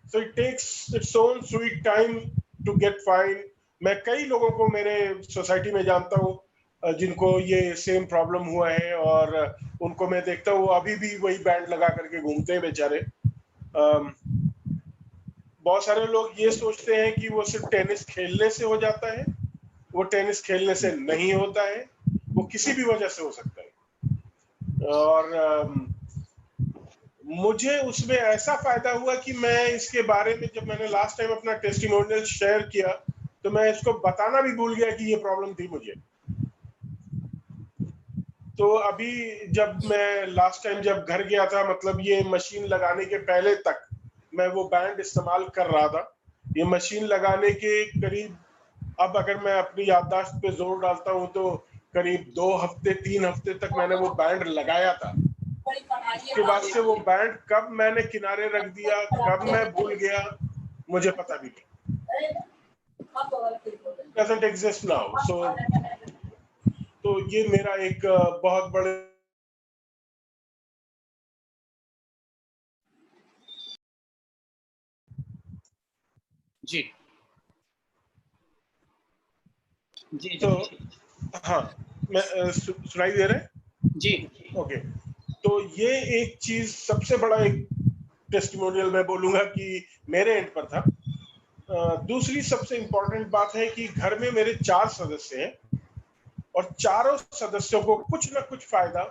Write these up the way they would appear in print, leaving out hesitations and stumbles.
So it takes its own sweet time to get fine. मैं कई लोगों को मेरे सोसाइटी में जानता हूँ जिनको ये सेम प्रॉब्लम हुआ है, और उनको मैं देखता हूँ अभी भी वही बैंड लगा करके घूमते हैं बेचारे। बहुत सारे लोग ये सोचते हैं कि वो सिर्फ टेनिस खेलने से हो जाता है। वो टेनिस खेलने से नहीं होता है, वो किसी भी वजह से हो सकता है। और मुझे उसमें ऐसा फायदा हुआ कि मैं इसके बारे में, जब मैंने लास्ट टाइम अपना टेस्टिमोनियल शेयर किया, तो मैं इसको बताना भी भूल गया कि ये प्रॉब्लम थी मुझे। तो अभी जब मैं लास्ट टाइम जब घर गया था, मतलब ये मशीन लगाने के पहले तक मैं वो बैंड इस्तेमाल कर रहा था। ये मशीन लगाने के करीब, अब अगर मैं अपनी याददाश्त पे जोर डालता हूँ तो करीब 2 हफ्ते 3 हफ्ते तक मैंने वो बैंड लगाया था। उसके बाद से वो बैंड कब मैंने किनारे रख दिया, कब मैं भूल गया, मुझे पता भी नहीं। Doesn't exist now. तो ये मेरा एक बहुत बड़े जी जी तो हाँ, मैं सुनाई दे रहे हैं? जी ओके। तो ये एक चीज सबसे बड़ा एक टेस्टिमोनियल मैं बोलूंगा कि मेरे एंड पर था। दूसरी सबसे इम्पोर्टेंट बात है कि घर में मेरे 4 सदस्य हैं और चारों सदस्यों को कुछ ना कुछ फायदा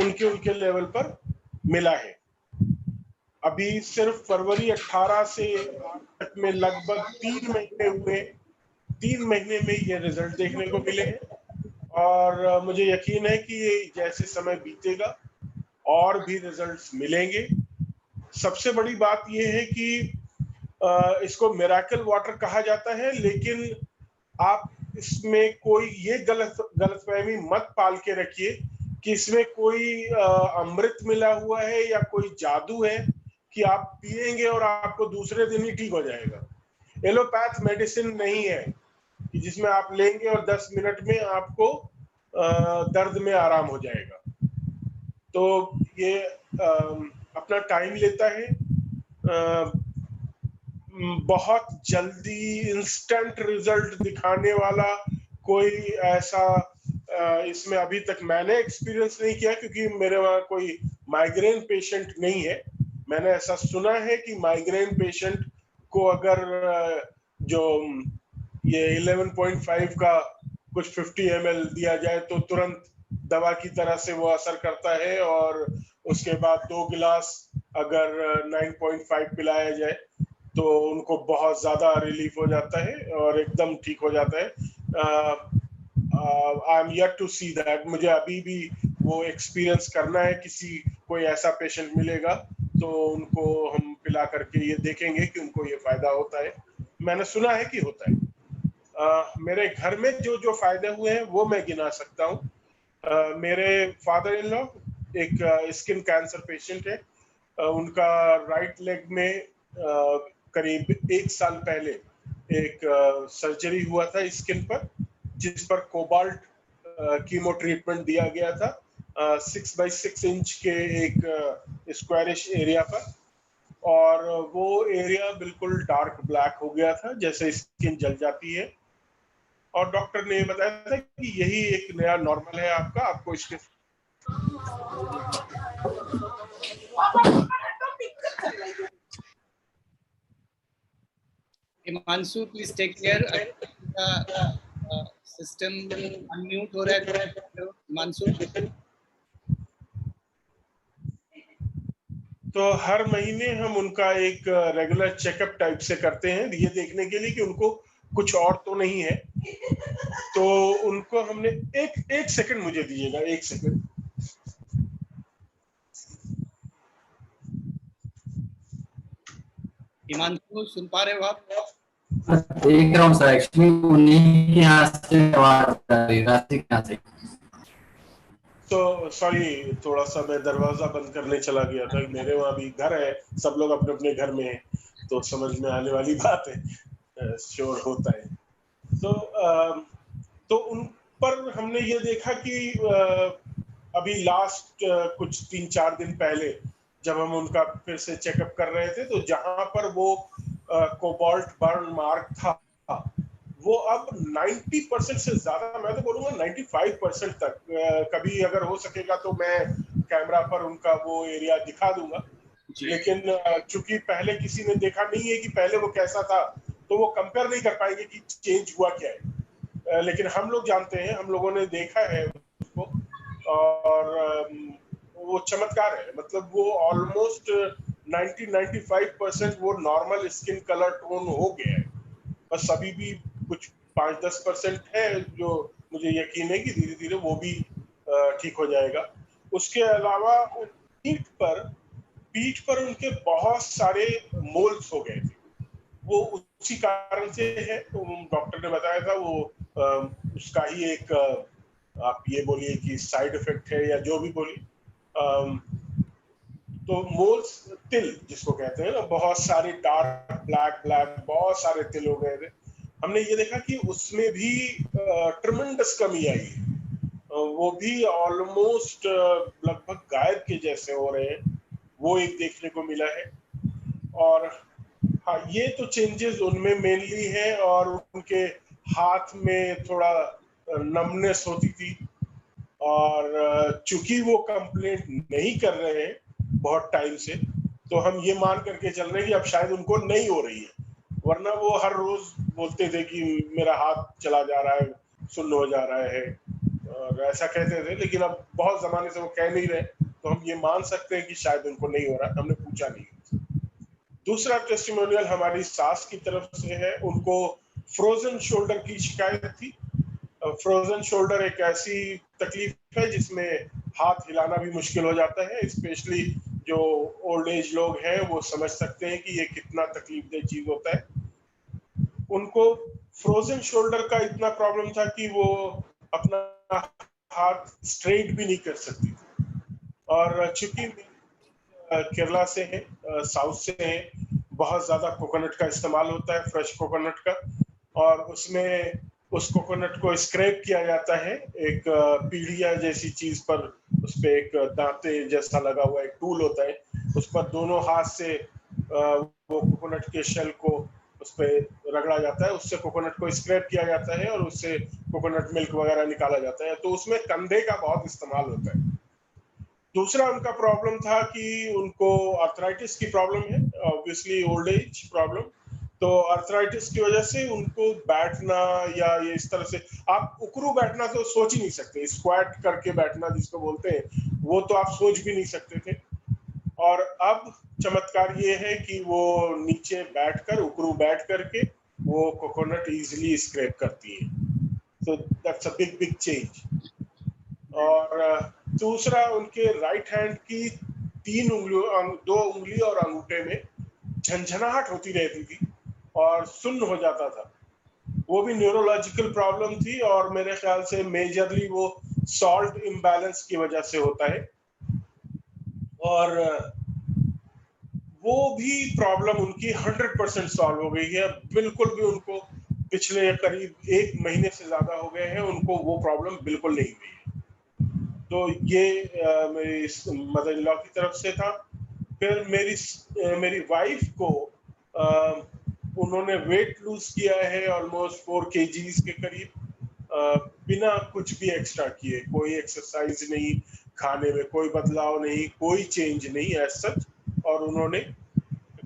उनके लेवल पर मिला है। अभी सिर्फ फरवरी 18 से तक में लगभग 3 महीने हुए। 3 महीने में ये रिजल्ट देखने को मिले हैं, और मुझे यकीन है कि ये जैसे समय बीतेगा और भी रिजल्ट्स मिलेंगे। सबसे बड़ी बात ये है कि इसको मिरेकल वाटर कहा जाता है, लेकिन आप इसमें कोई ये गलतफहमी मत पाल के रखिए कि इसमें कोई अमृत मिला हुआ है या कोई जादू है कि आप पिएंगे और आपको दूसरे दिन ही ठीक हो जाएगा। एलोपैथ मेडिसिन नहीं है कि जिसमें आप लेंगे और 10 मिनट में आपको दर्द में आराम हो जाएगा। तो ये अपना टाइम लेता है। बहुत जल्दी इंस्टेंट रिजल्ट दिखाने वाला कोई ऐसा इसमें अभी तक मैंने एक्सपीरियंस नहीं किया, क्योंकि मेरे वहाँ कोई माइग्रेन पेशेंट नहीं है। मैंने ऐसा सुना है कि माइग्रेन पेशेंट को अगर जो ये 11.5 का कुछ 50 ml दिया जाए तो तुरंत दवा की तरह से वो असर करता है, और उसके बाद 2 गिलास अगर 9.5 पिलाया जाए तो उनको बहुत ज्यादा रिलीफ हो जाता है और एकदम ठीक हो जाता है। I am yet to see that. मुझे अभी भी वो एक्सपीरियंस करना है। किसी कोई ऐसा पेशेंट मिलेगा तो उनको हम पिला करके ये देखेंगे कि उनको ये फायदा होता है। मैंने सुना है कि होता है। मेरे घर में जो जो फायदे हुए हैं वो मैं गिना सकता हूँ। मेरे फादर इन लॉ एक स्किन कैंसर पेशेंट है। उनका राइट लेग में करीब 1 साल पहले एक सर्जरी हुआ था स्किन पर, जिस पर कोबाल्ट कीमो ट्रीटमेंट दिया गया था 6x6 इंच के एक स्क्वायरिश एरिया पर, और वो एरिया बिल्कुल डार्क ब्लैक हो गया था, जैसे स्किन जल जाती है। और डॉक्टर ने बताया था कि यही एक नया नॉर्मल है आपका, आपको इसके Himanshu please take care. System unmute हो रहा है हिमांशु। तो हर महीने हम उनका एक रेगुलर चेकअप टाइप से करते हैं, ये देखने के लिए कि उनको कुछ और तो नहीं है। तो उनको हमने एक सेकंड मुझे दीजिएगा, 1 सेकंड। हिमांशु सुन पा रहे हो आप? देख रहा हूँ सर, एक्चुअली उन्हीं के यहाँ से आवाज आ रही है, रास्ते के यहाँ से। तो सॉरी, थोड़ा सा मैं दरवाजा बंद करने चला गया था। मेरे वहाँ भी घर है, सब लोग अपने अपने घर में हैं, तो समझ में आने वाली बात है, शोर होता है। तो उन पर हमने ये देखा कि अभी लास्ट कुछ 3-4 दिन पहले जब हम उनका फिर से चेकअप कर रहे थे, तो जहां पर वो कोबाल्ट बर्न मार्क था, वो अब 90% से ज्यादा, मैं तो बोलूंगा 95% तक। कभी अगर हो सकेगा तो मैं कैमरा पर उनका वो एरिया दिखा दूंगा, लेकिन चूंकि पहले किसी ने देखा नहीं है कि पहले वो कैसा था, तो वो कंपेयर नहीं कर पाएंगे कि चेंज हुआ क्या है। लेकिन हम लोग जानते हैं, हम लोगों ने देखा है उसको, और वो चमत्कार है। मतलब वो ऑलमोस्ट 90-95% वो नॉर्मल स्किन कलर टोन हो गया है। बस अभी भी कुछ 5-10% है जो मुझे यकीन है कि धीरे धीरे वो भी ठीक हो जाएगा। उसके अलावा पीठ पर उनके बहुत सारे मोल्स हो गए थे। वो उसी कारण से है, तो डॉक्टर ने बताया था वो उसका ही एक आप ये बोलिए कि साइड इफेक्ट है या जो भी बोलिए। तो मोल्स, तिल जिसको कहते हैं ना, बहुत सारे डार्क ब्लैक ब्लैक बहुत सारे तिल हो गए थे। हमने ये देखा कि उसमें भी ट्रमेंडस कमी आई है। वो भी ऑलमोस्ट लगभग गायब के जैसे हो रहे हैं, वो एक देखने को मिला है। और हाँ, ये तो चेंजेस उनमें मेनली है। और उनके हाथ में थोड़ा नमनेस होती थी, और चूंकि वो कंप्लेंट नहीं कर रहे हैं बहुत टाइम से, तो हम ये मान करके चल रहे हैं कि अब शायद उनको नहीं हो रही है। वरना वो हर रोज बोलते थे कि मेरा हाथ चला जा रहा है, सुन्न हो जा रहा है, और ऐसा कहते थे। लेकिन अब बहुत जमाने से वो कह नहीं रहे, तो हम ये मान सकते हैं कि शायद उनको नहीं हो रहा, हमने पूछा नहीं। दूसरा टेस्टिमोनियल हमारी सास की तरफ से है। उनको फ्रोजन शोल्डर की शिकायत थी। फ्रोजन शोल्डर एक ऐसी तकलीफ है जिसमें हाथ हिलाना भी मुश्किल हो जाता है। स्पेशली जो ओल्ड एज लोग हैं वो समझ सकते हैं कि ये कितना तकलीफदेह चीज होता है। उनको फ्रोजन शोल्डर का इतना प्रॉब्लम था कि वो अपना हाथ स्ट्रेट भी नहीं कर सकती थी। और चूंकि केरला से है, साउथ से है, बहुत ज्यादा कोकोनट का इस्तेमाल होता है, फ्रेश कोकोनट का। और उसमें उस कोकोनट को स्क्रैप किया जाता है एक पीढ़िया जैसी चीज पर। उस पे एक दांते जैसा लगा हुआ एक टूल होता है, उस पर दोनों हाथ से वो कोकोनट के शेल को उस पर रगड़ा जाता है, उससे कोकोनट को स्क्रैप किया जाता है और उससे कोकोनट मिल्क वगैरह निकाला जाता है। तो उसमें कंधे का बहुत इस्तेमाल होता है। दूसरा उनका प्रॉब्लम था कि उनको आर्थराइटिस की प्रॉब्लम है, ऑब्वियसली ओल्ड एज प्रॉब्लम। तो आर्थराइटिस की वजह से उनको बैठना या ये इस तरह से, आप उकड़ू बैठना तो सोच ही नहीं सकते, स्क्वाट करके बैठना जिसको बोलते हैं, वो तो आप सोच भी नहीं सकते थे। और अब चमत्कार ये है कि वो नीचे बैठकर, उकड़ू बैठ करके वो कोकोनट इजीली स्क्रैप करती है। तो that's a big big change. और दूसरा, उनके राइट हैंड की 3 उंगलियों, 2 उंगली और अंगूठे में झंझनाहट होती रहती थी और सुन्न हो जाता था। वो भी न्यूरोलॉजिकल प्रॉब्लम थी, और मेरे ख्याल से मेजरली वो सॉल्ट इम्बैलेंस की वजह से होता है। और वो भी प्रॉब्लम उनकी 100% सॉल्व हो गई है। बिल्कुल भी उनको पिछले करीब 1 महीने से ज्यादा हो गए हैं, उनको वो प्रॉब्लम बिल्कुल नहीं हुई है। तो ये मेरी मदर इन लॉ की तरफ से था। फिर मेरी वाइफ को उन्होंने वेट लूज किया है ऑलमोस्ट 4 kgs के करीब, बिना कुछ भी एक्स्ट्रा किए। कोई एक्सरसाइज नहीं, खाने में कोई बदलाव नहीं, कोई चेंज नहीं एज सच। और उन्होंने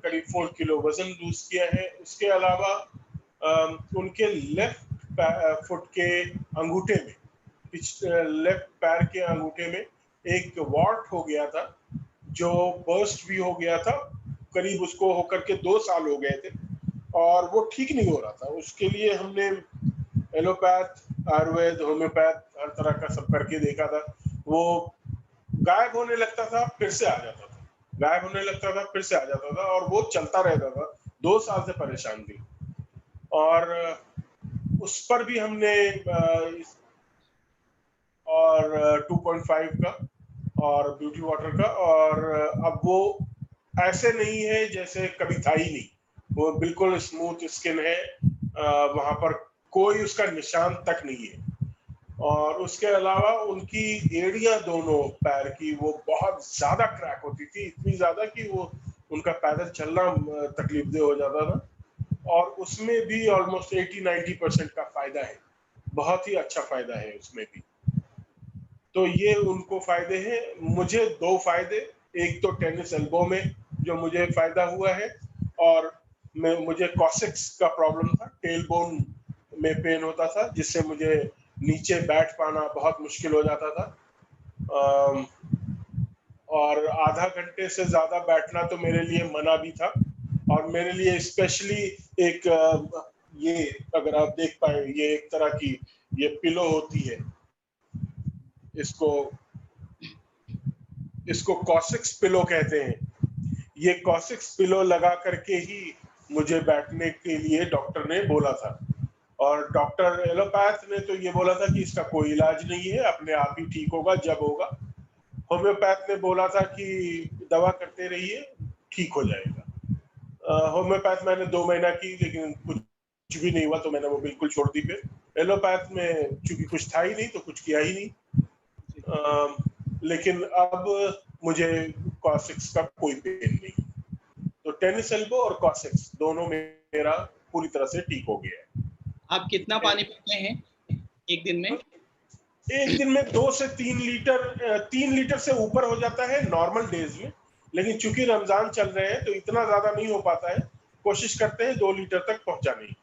करीब 4 किलो वजन लूज किया है। उसके अलावा उनके लेफ्ट फुट के अंगूठे में, लेफ्ट पैर के अंगूठे में एक वॉर्ट हो गया था, जो बर्स्ट भी हो गया था। करीब उसको होकर के 2 साल हो गए थे, और वो ठीक नहीं हो रहा था। उसके लिए हमने एलोपैथ, आयुर्वेद, होम्योपैथ, हर तरह का सब करके देखा था। वो गायब होने लगता था, फिर से आ जाता था, गायब होने लगता था, फिर से आ जाता था, और वो चलता रहता था। 2 साल से परेशान थी। और उस पर भी हमने और 2.5 का और ब्यूटी वाटर का, और अब वो ऐसे नहीं है जैसे कभी था ही नहीं। वो बिल्कुल स्मूथ स्किन है, वहां पर कोई उसका निशान तक नहीं है। और उसके अलावा उनकी एड़ियां दोनों पैर की वो बहुत ज्यादा क्रैक होती थी, इतनी ज्यादा कि वो उनका पैदल चलना तकलीफदेह हो जाता था। और उसमें भी ऑलमोस्ट 80-90% का फायदा है, बहुत ही अच्छा फायदा है उसमें भी। तो ये उनको फायदे हैं। मुझे 2 फायदे, एक तो टेनिस एल्बो में जो मुझे फायदा हुआ है, और मुझे कॉसेक्स का प्रॉब्लम था, टेल बोन में पेन होता था, जिससे मुझे नीचे बैठ पाना बहुत मुश्किल हो जाता था। और आधा घंटे से ज्यादा बैठना तो मेरे लिए मना भी था। और मेरे लिए स्पेशली एक ये, अगर आप देख पाए, ये एक तरह की ये पिलो होती है, इसको कॉसेक्स पिलो कहते हैं। ये कॉसेक्स पिलो लगा करके ही मुझे बैठने के लिए डॉक्टर ने बोला था। और डॉक्टर एलोपैथ ने तो ये बोला था कि इसका कोई इलाज नहीं है, अपने आप ही ठीक होगा जब होगा। होम्योपैथ ने बोला था कि दवा करते रहिए, ठीक हो जाएगा। होम्योपैथ मैंने 2 महीना की, लेकिन कुछ भी नहीं हुआ, तो मैंने वो बिल्कुल छोड़ दी। फिर एलोपैथ में चूंकि कुछ था ही नहीं तो कुछ किया ही नहीं। लेकिन अब मुझे कॉसेक्स का कोई पेन नहीं। तो टेनिस एल्बो और कॉसेक्स दोनों मेरा पूरी तरह से ठीक हो गया है। आप कितना पानी पीते हैं एक दिन में? एक दिन में 2 से 3 लीटर, 3 लीटर से ऊपर हो जाता है नॉर्मल डेज में। लेकिन चूंकि रमजान चल रहे हैं तो इतना ज्यादा नहीं हो पाता है, कोशिश करते हैं 2 लीटर तक पहुंचाने की।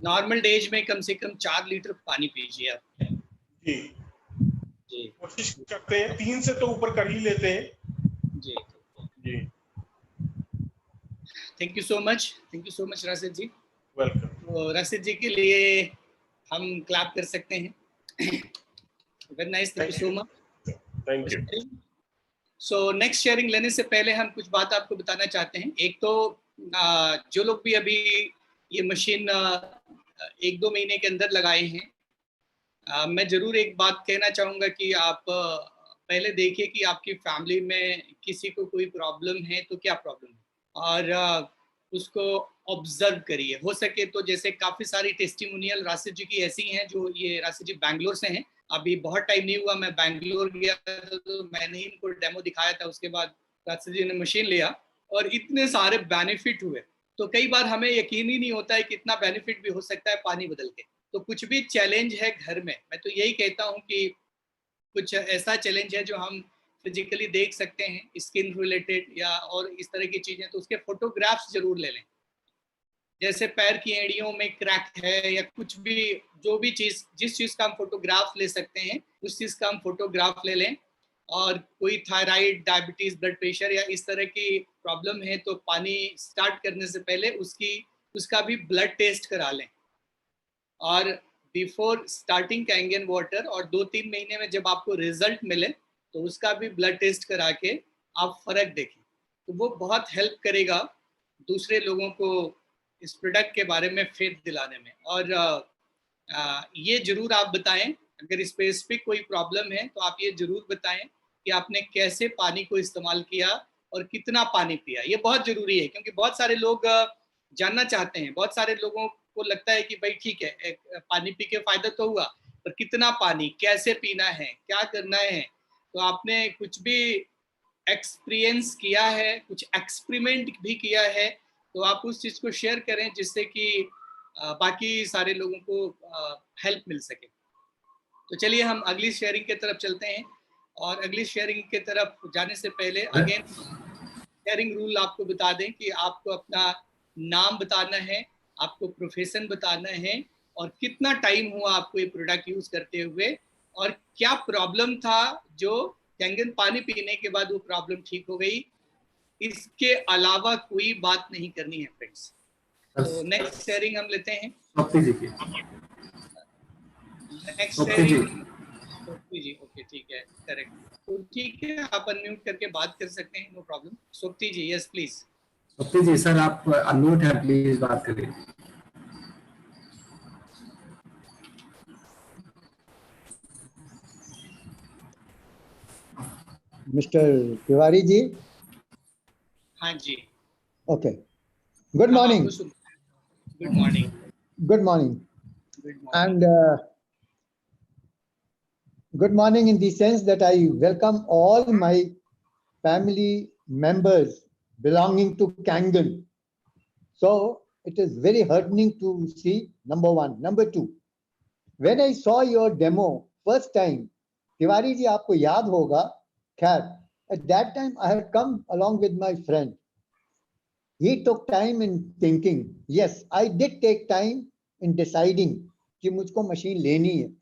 नॉर्मल डेज में कम से कम 4 लीटर पानी पीजिए आप। जी जी, कोशिश करते हैं, 3 से तो ऊपर कर ही लेते हैं। जी जी, thank you so much Rashid ji. Welcome. तो राशिद जी के लिए हम क्लैप कर सकते हैं। Very nice, thank you so much. Thank you. So next sharing लेने से पहले हम कुछ बात आपको बताना चाहते हैं। एक तो जो लोग भी अभी ये मशीन 1-2 महीने के अंदर लगाए हैं, मैं जरूर एक बात कहना चाहूँगा कि आप पहले देखिए कि आपकी फैमिली में किसी को कोई प्रॉब्लम है तो क्या प्रॉब्लम है, और उसको ऑब्जर्व करिए। हो सके तो जैसे काफ़ी सारी टेस्टिमोनियल राशिद जी की ऐसी हैं, जो ये राशिद जी बैंगलोर से हैं। अभी बहुत टाइम नहीं हुआ, मैं बैंगलोर गया था तो मैंने ही इनको डेमो दिखाया था। उसके बाद राशिद जी ने मशीन लिया और इतने सारे बेनिफिट हुए। तो कई बार हमें यकीन ही नहीं होता है कि इतना बेनिफिट भी हो सकता है पानी बदल के। तो कुछ भी चैलेंज है घर में, मैं तो यही कहता हूँ कि कुछ ऐसा चैलेंज है जो हम फिजिकली देख सकते हैं, स्किन रिलेटेड या और इस तरह की चीजें, तो उसके फोटोग्राफ्स जरूर ले लें। जैसे पैर की एड़ियों में क्रैक है या कुछ भी, जो भी चीज, जिस चीज का हम फोटोग्राफ ले सकते हैं उस चीज का हम फोटोग्राफ ले लें। और कोई थायराइड, डायबिटीज, ब्लड प्रेशर या इस तरह की प्रॉब्लम है तो पानी स्टार्ट करने से पहले उसका भी ब्लड टेस्ट करा लें। और बिफोर स्टार्टिंग कैंगन वाटर, और 2-3 महीने में जब आपको रिजल्ट मिले तो उसका भी ब्लड टेस्ट करा के आप फर्क देखें। तो वो बहुत हेल्प करेगा दूसरे लोगों को इस प्रोडक्ट के बारे में फेथ दिलाने में। और ये जरूर आप बताएं, अगर स्पेसिफिक कोई प्रॉब्लम है तो आप ये जरूर बताएं कि आपने कैसे पानी को इस्तेमाल किया और कितना पानी पिया। ये बहुत जरूरी है, क्योंकि बहुत सारे लोग जानना चाहते हैं। बहुत सारे लोगों को लगता है कि भाई ठीक है, पानी पी के फायदा तो हुआ, पर कितना पानी, कैसे पीना है, क्या करना है। तो आपने कुछ भी एक्सपीरियंस किया है, कुछ एक्सपेरिमेंट भी किया है, तो आप उस चीज को शेयर करें जिससे कि बाकी सारे लोगों को हेल्प मिल सके। तो चलिए हम अगली शेयरिंग की तरफ चलते हैं। और अगली शेयरिंग की तरफ जाने से पहले अगेन शेयरिंग रूल आपको बता दें कि आपको अपना नाम बताना है, आपको प्रोफेशन बताना है, और कितना टाइम हुआ आपको ये प्रोडक्ट यूज करते हुए, और क्या प्रॉब्लम था जो कैंगन पानी पीने के बाद वो प्रॉब्लम ठीक हो गई। इसके अलावा कोई बात नहीं करनी है फ्रेंड्स। तो नेक्स्ट शेयरिंग हम लेते हैं। नेक्स्ट शेयरिंग सोप्ती जी, ओके ठीक है, करेक्ट। तो ठीक है, आप अनम्यूट करके बात कर सकते हैं, no problem. Sopti ji, yes please. Sopti ji sir, आप अनम्यूट हैं, प्लीज बात करिए। मिस्टर तिवारी जी। हाँ जी, okay, good morning. Good morning. Good morning. Good morning. And Good morning in the sense that I welcome all my family members belonging to Kangan. So it is very heartening to see, number one. Number two, when I saw your demo first time, Tiwari ji, आपको याद होगा, खैर, at that time I had come along with my friend. He took time in thinking. Yes, I did take time in deciding कि मुझको machine लेनी है,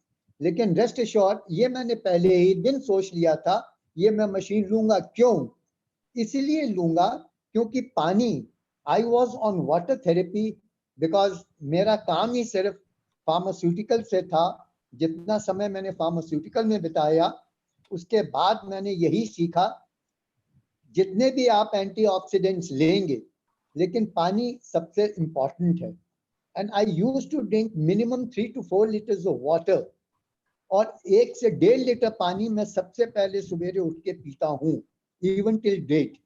लेकिन rest assured ये मैंने पहले ही दिन सोच लिया था, ये मैं मशीन लूंगा। क्यों? इसीलिए लूंगा क्योंकि पानी, I was on water therapy because मेरा काम ही सिर्फ फार्मास्यूटिकल से था। जितना समय मैंने फार्मास्यूटिकल में बिताया, उसके बाद मैंने यही सीखा, जितने भी आप एंटीऑक्सीडेंट्स लेंगे, लेकिन पानी सबसे इंपॉर्टेंट है। And I used to drink minimum 3 to 4 liters of water, और 1 से 1.5 लीटर पानी मैं सबसे पहले सवेरे उठ के पीता हूँ, even till date.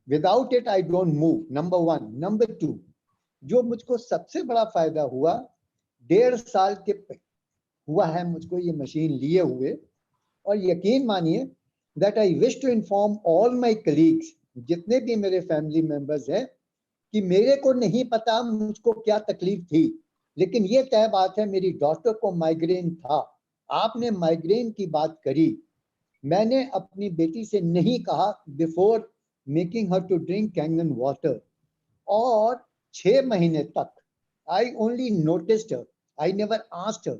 Without it I don't move, number one. Number two, जो मुझको सबसे बड़ा फायदा हुआ, 1.5 साल के हुआ है मुझको ये मशीन लिए हुए, और यकीन मानिए that I wish to inform all my colleagues, जितने भी मेरे फैमिली मेंबर्स हैं, कि मेरे को नहीं पता मुझको क्या तकलीफ थी, लेकिन ये तय बात है मेरी डॉटर को माइग्रेन था। आपने माइग्रेन की बात करी, मैंने अपनी बेटी से नहीं कहा before making her to drink Kangen water, और 6 महीने तक I only noticed her, I never asked her,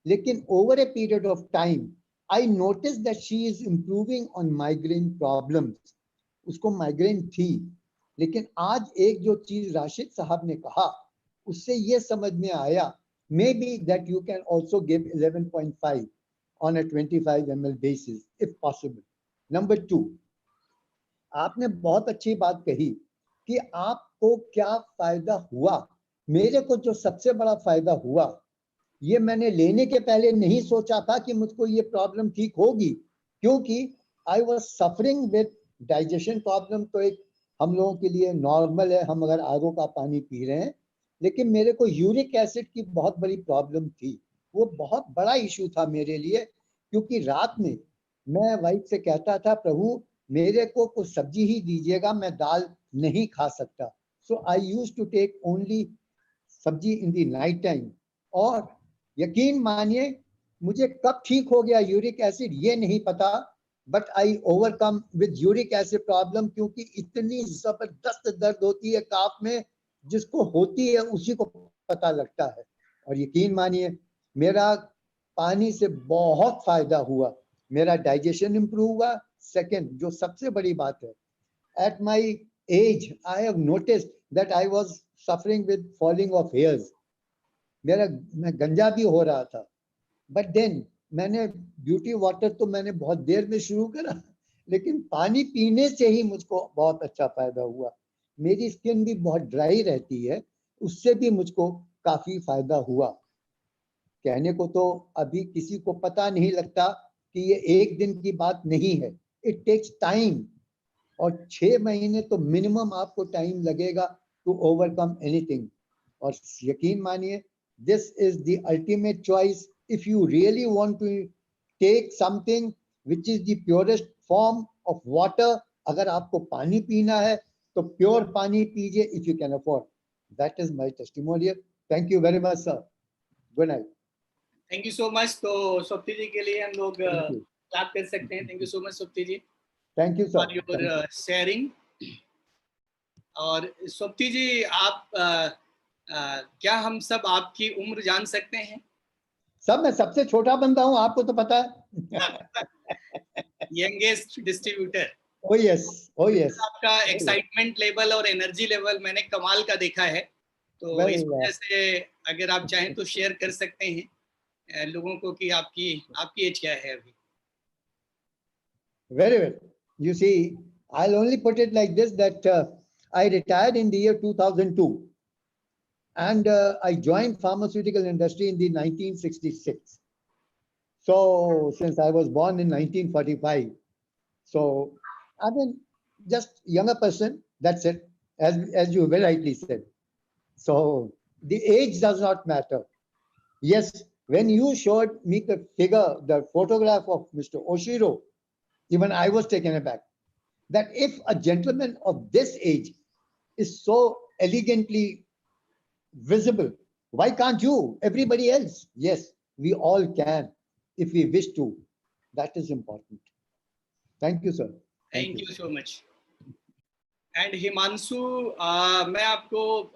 लेकिन over a period of time I notice that she is improving on migraine problems. उसको माइग्रेन थी, लेकिन आज एक जो चीज राशिद साहब ने कहा, उससे ये समझ में आया, maybe that you can also give 11.5 on a 25 ml basis if possible. Number 2, आपने बहुत अच्छी बात कही कि आपको क्या फायदा हुआ। मेरे को जो सबसे बड़ा फायदा हुआ, ये मैंने लेने के पहले नहीं सोचा था कि मुझको ये प्रॉब्लम ठीक होगी, क्योंकि आई was suffering with digestion problem. तो एक हम लोगों के लिए नॉर्मल है, हम अगर आरओ का पानी पी रहे हैं, लेकिन मेरे को यूरिक एसिड की बहुत बड़ी प्रॉब्लम थी। वो बहुत बड़ा इशू था मेरे लिए, क्योंकि रात में मैं वाइफ से कहता था, प्रभु मेरे को कुछ सब्जी ही दीजिएगा, मैं दाल नहीं खा सकता। So I used to take only सब्जी इन द नाइट टाइम। और यकीन मानिए मुझे कब ठीक हो गया यूरिक एसिड ये नहीं पता, but I overcome with uric acid problem, क्योंकि इतनी जबरदस्त दर्द होती है काफ में, जिसको होती है उसी को पता लगता है। और यकीन मानिए मेरा पानी से बहुत फायदा हुआ, मेरा डाइजेशन इंप्रूव हुआ। सेकंड, जो सबसे बड़ी बात है, at my age I have noticed that I was suffering with falling of hairs. मैं गंजा भी हो रहा था, बट देन मैंने ब्यूटी वाटर तो मैंने बहुत देर में शुरू करा, लेकिन पानी पीने से ही मुझको बहुत अच्छा फायदा हुआ। मेरी स्किन भी बहुत ड्राई रहती है, उससे भी मुझको काफी फायदा हुआ। कहने को तो अभी किसी को पता नहीं लगता कि ये एक दिन की बात नहीं है, इट टेक्स टाइम, और 6 महीने तो मिनिमम आपको टाइम लगेगा टू ओवरकम एनीथिंग। और यकीन मानिए this is the ultimate choice if you really want to take something which is the purest form of water. अगर आपको पानी पीना है तो प्योर पानी पीजिए if you can afford. That is my testimonial. Thank you very much sir. Good night. Thank you so much. तो स्वप्ति जी के लिए हम लोग क्लैप कर सकते हैं। Thank you so much Swapti ji, thank you sir for your sharing. और स्वप्ति जी, आप क्या हम सब आपकी उम्र जान सकते हैं? सब मैं सबसे छोटा बंदा हूँ, आपको तो पता है। Youngest distributor. Oh yes, oh yes. आपका एक्साइटमेंट लेवल और एनर्जी लेवल मैंने कमाल का देखा है, तो इस वजह से अगर आप चाहें तो शेयर कर सकते हैं लोगों को कि आपकी एज क्या है अभी। Very well. You see, I'll only put it like this, that I retired in the year 2002, and I joined pharmaceutical industry in the 1966. So since I was born in 1945, so I mean, just younger person, that's it, as you very rightly said. So the age does not matter. Yes, When you showed me the figure, the photograph of Mr. Oshiro, even I was taken aback. That if a gentleman of this age is so elegantly visible, why can't you? Everybody else? Yes, we all can if we wish to. That is important. Thank you, sir. Thank you so much. And Himanshu, मैं आपको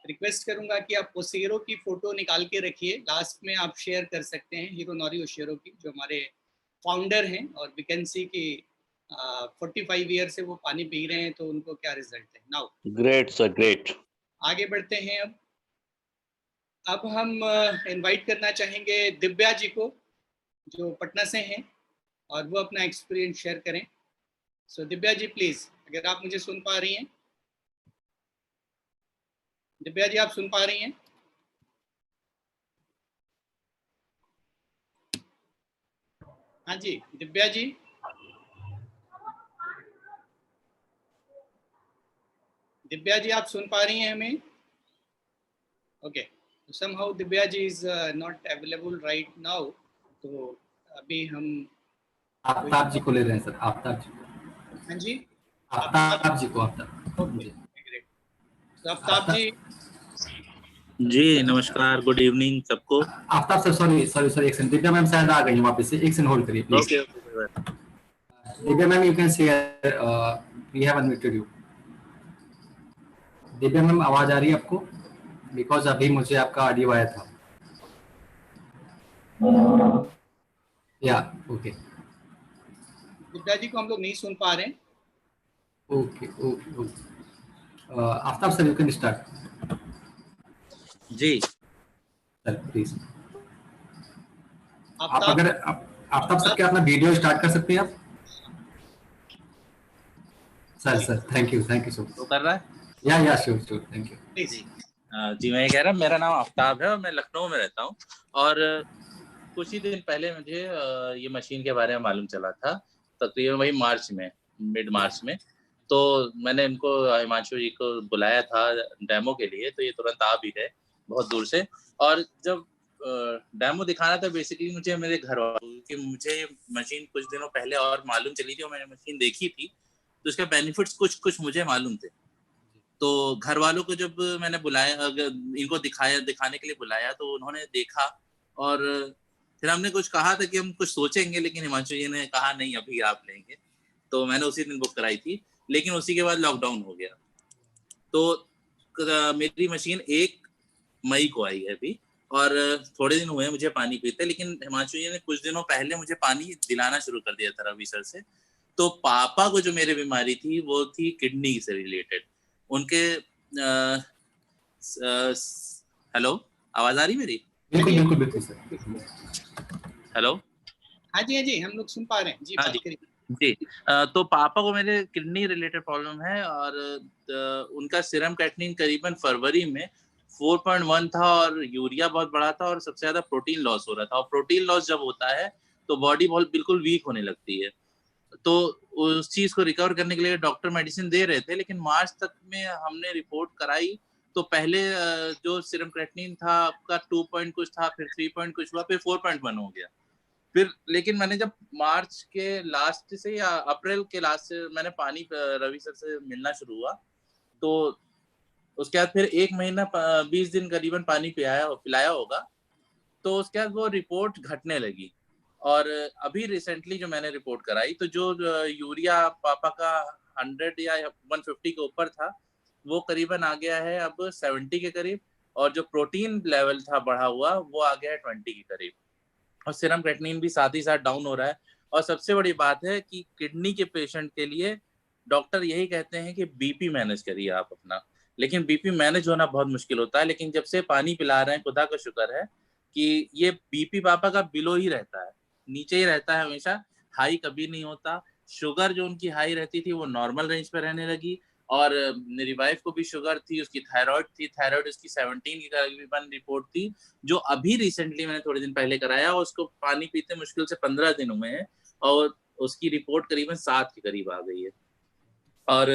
request करूंगा कि आप ओशेरो की photo निकाल के रखिए. Last में आप शेयर कर सकते हैं हिरोनोरी ओशेरो की, जो हमारे फाउंडर हैं, और वी कैन सी कि 45 ईयर से वो पानी पी रहे हैं, तो उनको क्या रिजल्ट है. Now great sir, great. आगे बढ़ते हैं. अब हम इनवाइट करना चाहेंगे दिव्या जी को, जो पटना से हैं, और वो अपना एक्सपीरियंस शेयर करें. सो दिव्या जी प्लीज, अगर आप मुझे सुन पा रही हैं. दिव्या जी, आप सुन पा रही हैं? हाँ जी दिव्या जी. दिव्या जी, आप सुन पा रही हैं हमें? Okay, somehow Divya ji is not available right now. तो अभी हम आफ्ताब जी को ले रहे हैं सर. आफ्ताब जी. हाँ जी, आफ्ताब जी को. आफ्ताब जी. आफ्ताब जी. जी नमस्कार, गुड इवनिंग सबको. आफ्ताब सर, सॉरी एक सेकंड. दिव्या मैम शायद आ गई हैं वापस से. एक सेकंड होल्ड करिए please. Divya ma'am, you can share. We have unmuted you. Divya ma'am, आवाज आ रही है आपको? बिकॉज अभी मुझे आपका ऑडियो आया था. या ओके. दिव्या जी को हम लोग नहीं सुन पा रहे हैं. Okay. Aftab sir, you can start. जी सर प्लीज. आप आफ्ताब, अगर आफ्ताब सर, क्या अपना वीडियो स्टार्ट कर सकते हैं आप? Sir thank you so much. तो कर रहा है. या श्योर, थैंक यू. प्लीज. जी मैं ये कह रहा, मेरा नाम आफ्ताब है और मैं लखनऊ में रहता हूँ. और कुछ ही दिन पहले मुझे ये मशीन के बारे में मालूम चला था, तकरीबन वही मार्च में, मिड मार्च में. तो मैंने इनको, हिमांशु जी को बुलाया था डेमो के लिए, तो ये तुरंत आ भी गए बहुत दूर से. और जब डेमो दिखाना था बेसिकली मुझे मेरे घर वालों, कि मुझे मशीन कुछ दिनों पहले और मालूम चली थी और मैंने मशीन देखी थी, तो उसके बेनिफिट्स कुछ मुझे मालूम थे. तो घर वालों को जब मैंने बुलाया, इनको दिखाने के लिए बुलाया, तो उन्होंने देखा और फिर हमने कुछ कहा था कि हम कुछ सोचेंगे, लेकिन हिमांशु जी ने कहा नहीं अभी आप लेंगे. तो मैंने उसी दिन बुक कराई थी, लेकिन उसी के बाद लॉकडाउन हो गया. तो मेरी मशीन 1 मई को आई है अभी, और थोड़े दिन हुए मुझे पानी पीते, लेकिन हिमांशु जी ने कुछ दिनों पहले मुझे पानी दिलाना शुरू कर दिया था रवि सर से. तो पापा को जो मेरी बीमारी थी वो थी किडनी से रिलेटेड. उनके हेलो, आवाज आ रही मेरी? बिल्कुल सर. हेलो. हाँ जी, हम लोग सुन पा रहे हैं जी. हाँ बात करिए. जी. तो पापा को मेरे किडनी रिलेटेड प्रॉब्लम है, और उनका सीरम क्रेटिनिन करीबन फरवरी में 4.1 था, और यूरिया बहुत बड़ा था, और सबसे ज्यादा प्रोटीन लॉस हो रहा था. और प्रोटीन लॉस जब होता है तो बॉडी बहुत बिल्कुल वीक होने लगती है. तो उस चीज को रिकवर करने के लिए डॉक्टर मेडिसिन दे रहे थे, लेकिन मार्च तक में हमने रिपोर्ट कराई तो पहले जो सीरम क्रेटिनिन था आपका 2 पॉइंट कुछ था, फिर 3 पॉइंट कुछ हुआ, फिर 4.1 हो गया. फिर लेकिन मैंने जब मार्च के लास्ट से या अप्रैल के लास्ट से मैंने पानी रवि सर से मिलना शुरू हुआ, तो उसके बाद फिर 1 महीना 20 दिन करीबन पानी पिलाया होगा. तो उसके बाद वो रिपोर्ट घटने लगी. और अभी रिसेंटली जो मैंने रिपोर्ट कराई, तो जो यूरिया पापा का 100 या 150 के ऊपर था, वो करीबन आ गया है अब 70 के करीब, और जो प्रोटीन लेवल था बढ़ा हुआ वो आ गया है 20 के करीब, और सीरम क्रेटिनिन भी साथ ही साथ डाउन हो रहा है. और सबसे बड़ी बात है कि किडनी के पेशेंट के लिए डॉक्टर यही कहते हैं कि बीपी मैनेज करिए आप अपना, लेकिन बीपी मैनेज होना बहुत मुश्किल होता है. लेकिन जब से पानी पिला रहे हैं, खुदा का शुक्र है कि ये बीपी पापा का बिलो ही रहता है, नीचे ही रहता है हमेशा, हाई कभी नहीं होता. शुगर जो उनकी हाई रहती थी वो नॉर्मल रेंज पे रहने लगी. और मेरी वाइफ को भी शुगर थी, उसकी थायराइड थी, थायराइड उसकी 17 की करीबन रिपोर्ट थी, जो अभी रिसेंटली मैंने थोड़े दिन पहले कराया, और उसको पानी पीते मुश्किल से 15 दिन हुए हैं, और उसकी रिपोर्ट करीबन 7 के करीब आ गई है. और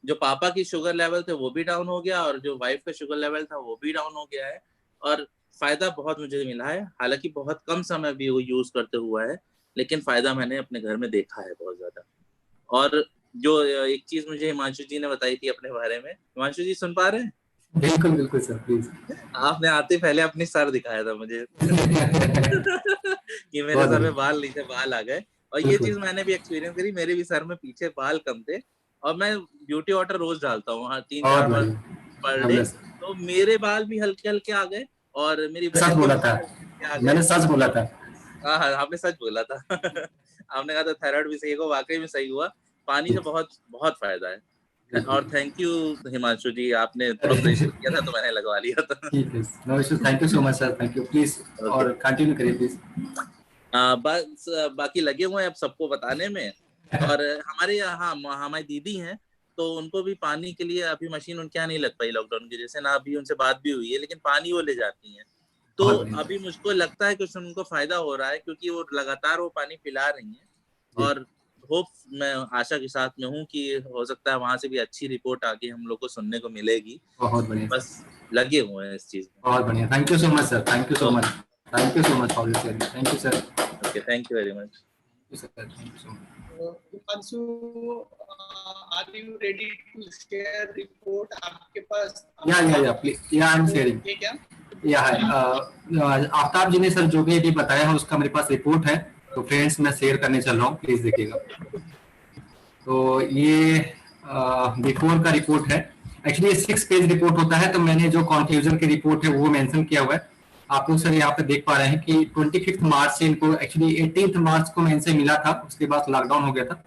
जो पापा की शुगर लेवल थे वो भी डाउन हो गया, और जो वाइफ का शुगर लेवल था वो भी डाउन हो गया है. और फायदा बहुत मुझे मिला है, हालांकि बहुत कम समय भी वो यूज करते हुआ है, लेकिन फायदा मैंने अपने घर में देखा है बहुत ज्यादा। और जो एक चीज मुझे हिमांशु जी ने बताई थी अपने बारे में, हिमांशु जी सुन पा रहे हैं? बिल्कुल बिल्कुल सर, प्लीज। आपने आते पहले अपनी सर दिखाया था मुझे कि मेरे सर में बाल नीचे बाल आ गए, और ये चीज मैंने भी एक्सपीरियंस करी। मेरे भी सर में पीछे बाल कम थे, और मैं ब्यूटी वाटर रोज डालता हूँ 3-4 बार पर डे, तो मेरे बाल भी हल्के हल्के आ गए, और मेरी सच बोला था, मैंने सच बोला था। हाँ हाँ, आपने सच बोला था आपने कहा था थायराइड भी सही हुआ, वाकई में सही हुआ। पानी से बहुत बहुत फायदा है। और थैंक यू हिमांशु जी, आपने थोड़ा प्रेशर किया था तो मैंने लगवा लिया था। ठीक है, no issue, thank you so much sir, thank you, please और कंटिन्यू करिए प्लीज। बस बाकी लगे हुए हैं अब सबको बताने में। और हमारे यहाँ हमारी दीदी हैं, तो उनको भी पानी के लिए अभी मशीन उनके यहाँ नहीं लग पाई लॉकडाउन की वजह से, ना अभी उनसे बात भी हुई है, लेकिन पानी वो ले जाती हैं। तो अभी मुझको लगता है कि उसमें उनको फायदा हो रहा है, क्योंकि वो लगातार वो पानी पिला रही हैं। और होप, मैं आशा के साथ में हूँ कि हो सकता है वहां से भी अच्छी रिपोर्ट आगे हम लोग को सुनने को मिलेगी। बहुत बढ़िया, बस लगे हुए हैं इस चीज में। बहुत बढ़िया, thank you so much sir, thank you so much, thank you so much for your sharing, thank you sir. Okay, thank you very much. Thank you so much. Himanshu, are you ready to share report? आपके पास या please, या I am sharing. क्या या है आफ्ताब जी ने sir जो भी बताया है उसका मेरे पास रिपोर्ट है, तो फ्रेंड्स मैं शेयर करने चल रहा हूँ, प्लीज देखिएगा। तो ये बिफोर का रिपोर्ट है, एक्चुअली 6 पेज रिपोर्ट होता है, तो मैंने जो कंक्लूजन की रिपोर्ट है वो मेंशन किया हुआ है। आप लोग सर यहाँ पे देख पा रहे हैं कि 25 मार्च से इनको, एक्चुअली 18 मार्च को मैं इनसे मिला था, उसके बाद लॉकडाउन हो गया था।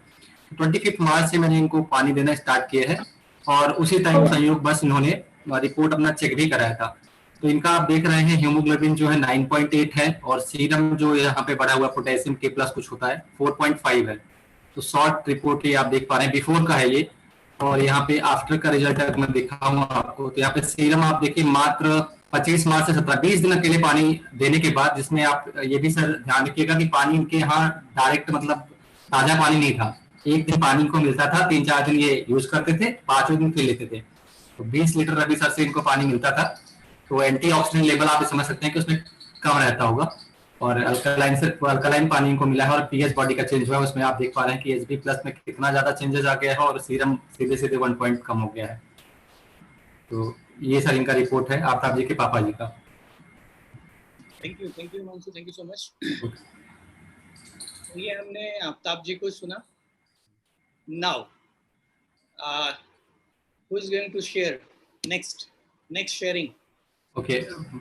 25 मार्च से मैंने इनको पानी देना स्टार्ट किया है, और उसी टाइम संयोग बस इन्होंने रिपोर्ट अपना चेक भी कराया था। तो इनका आप देख रहे हैं हीमोग्लोबिन जो है 9.8 है, और सीरम जो यहाँ पे बढ़ा हुआ पोटेशियम के प्लस कुछ होता है 4.5 है। तो शॉर्ट रिपोर्ट ये आप देख पा रहे हैं, बिफोर का है ये। और यहाँ पे आफ्टर का रिजल्ट अगर मैं दिखाऊंगा आपको, तो यहाँ पे सीरम आप देखिए मात्र 25 मार्च से 20 दिन अकेले पानी देने के बाद, जिसमें आप ये भी सर ध्यान रखिएगा कि पानी इनके यहाँ डायरेक्ट मतलब ताजा पानी नहीं था, एक दिन पानी इनको मिलता था, 3-4 दिन ये यूज करते थे, 5वें दिन फिर लेते थे। तो 20 लीटर रवि सर से इनको पानी मिलता था। तो एंटीऑक्सीडेंट लेवल आप समझ सकते हैं कि उसमें कम रहता होगा, और अल्कलाइन पानी इनको मिला है, और पीएच बॉडी का चेंज हुआ है, उसमें आप देख पा रहे हैं कि एचबी प्लस में कितना ज्यादा चेंजेस आ गया है, और सीरम सीधे सीधे 1 पॉइंट कम हो गया है। तो ये सर इनका रिपोर्ट है, आफ्ताब जी के पापा जी का। Thank you Himanshu, thank you so much. ये हमने आफ्ताब जी को सुना। Now who is going to share next sharing? Okay,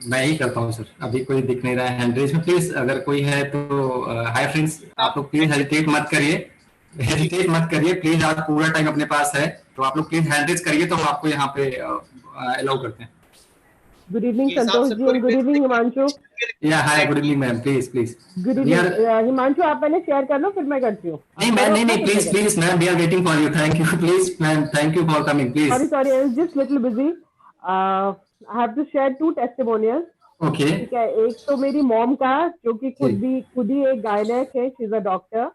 मैं ही करता हूँ सर, अभी कोई दिख नहीं रहा है हैंड रेज में, प्लीज अगर कोई है तो हाय फ्रेंड्स, आप लोग प्लीज हेजिटेट मत करिए, प्लीज, आप पूरा टाइम अपने पास है, तो आप लोग प्लीज हैंड रेज करिए, तो हम आपको यहाँ पे अलाउ करते हैं। Good evening Santosh ji, and good evening Himanshu. Yeah hi, good evening ma'am, please good evening Himanshu, आप पहले शेयर कर लो, फिर मैं करती हूँ। नहीं मैम, नहीं please ma'am, we are waiting for you, thank you, please ma'am, thank you for coming, please. Sorry I was just little busy. I have to share 2 testimonials. Okay, ठीक है, एक तो मेरी मॉम का, जो कि खुद ही एक गायनेक है, शी इज अ डॉक्टर।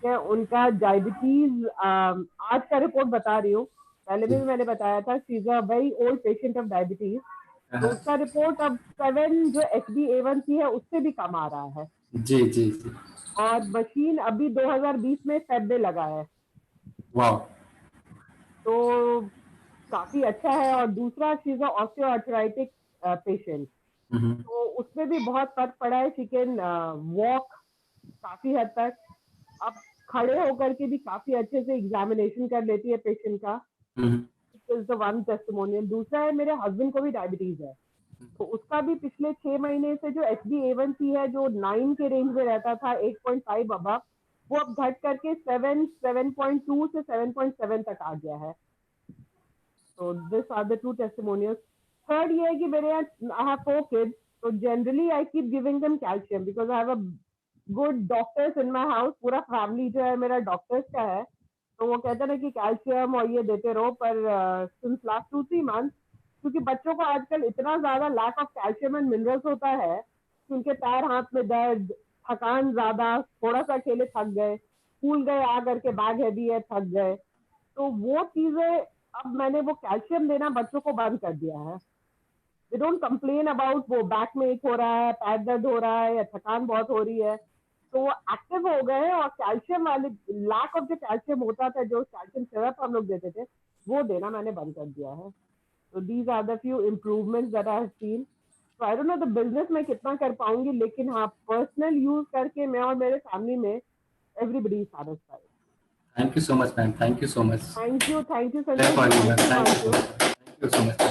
या उनका डायबिटीज, आज का रिपोर्ट बता रही हूँ, पहले भी मैंने बताया था, she is a very old patient of diabetes. तो उसका रिपोर्ट अब 7 जो HbA1c है उससे भी कम आ रहा है। जी। और मशीन अभी 2020 में फेब में लगा है। वाओ, तो काफी अच्छा है। और दूसरा, शी इज ऑस्टियोआर्थराइटिक पेशेंट, तो उसमें भी बहुत फर्क पड़ा है। शी कैन वॉक काफी हद तक, अब खड़े होकर के भी काफी अच्छे से एग्जामिनेशन कर लेती है पेशेंट का। Is the one testimonial. दूसरा है, मेरे हस्बैंड को भी डायबिटीज है, तो उसका भी पिछले 6 महीने से जो HbA1c है, जो 9 के रेंज में रहता था, 8.5 अबव, वो अब घट करके 7.2 से 7.7 तक आ गया है। तो this are the 2 testimonials. Third ये है कि मेरे यहाँ आई हैव 4 किड्स, तो generally I keep giving them calcium because I have a good doctors in my house. पूरा फैमिली जो है मेरा डॉक्टर्स का है, तो वो कहते हैं कि कैल्शियम और ये देते रहो। पर सिंस लास्ट 2-3 मंथ, क्योंकि बच्चों को आजकल इतना ज्यादा lack of calcium and minerals होता है कि उनके पैर हाथ में दर्द, थकान ज्यादा, थोड़ा सा खेले थक गए, स्कूल गए आ करके बैग हैवी है थक गए, तो वो चीजें अब मैंने वो कैल्शियम देना बच्चों को बंद कर दिया है। दे डोंट कंप्लेन अबाउट वो बैक में एक हो रहा है, पैर दर्द हो रहा है या थकान बहुत हो रही है, तो वो एक्टिव हो गए हैं। और कैल्शियम वाले, लैक ऑफ जो कैल्शियम होता था, जो कैल्शियम सिरप हम लोग देते थे, वो देना मैंने बंद कर दिया है। तो these are the few improvements that I have seen. तो I don't know the business में कितना कर पाऊंगी, लेकिन हाँ, पर्सनल यूज करके मैं और मेरे फैमिली में everybody is satisfied. Thank you so much ma'am, thank you so much. Thank you thank you Santosh, so much.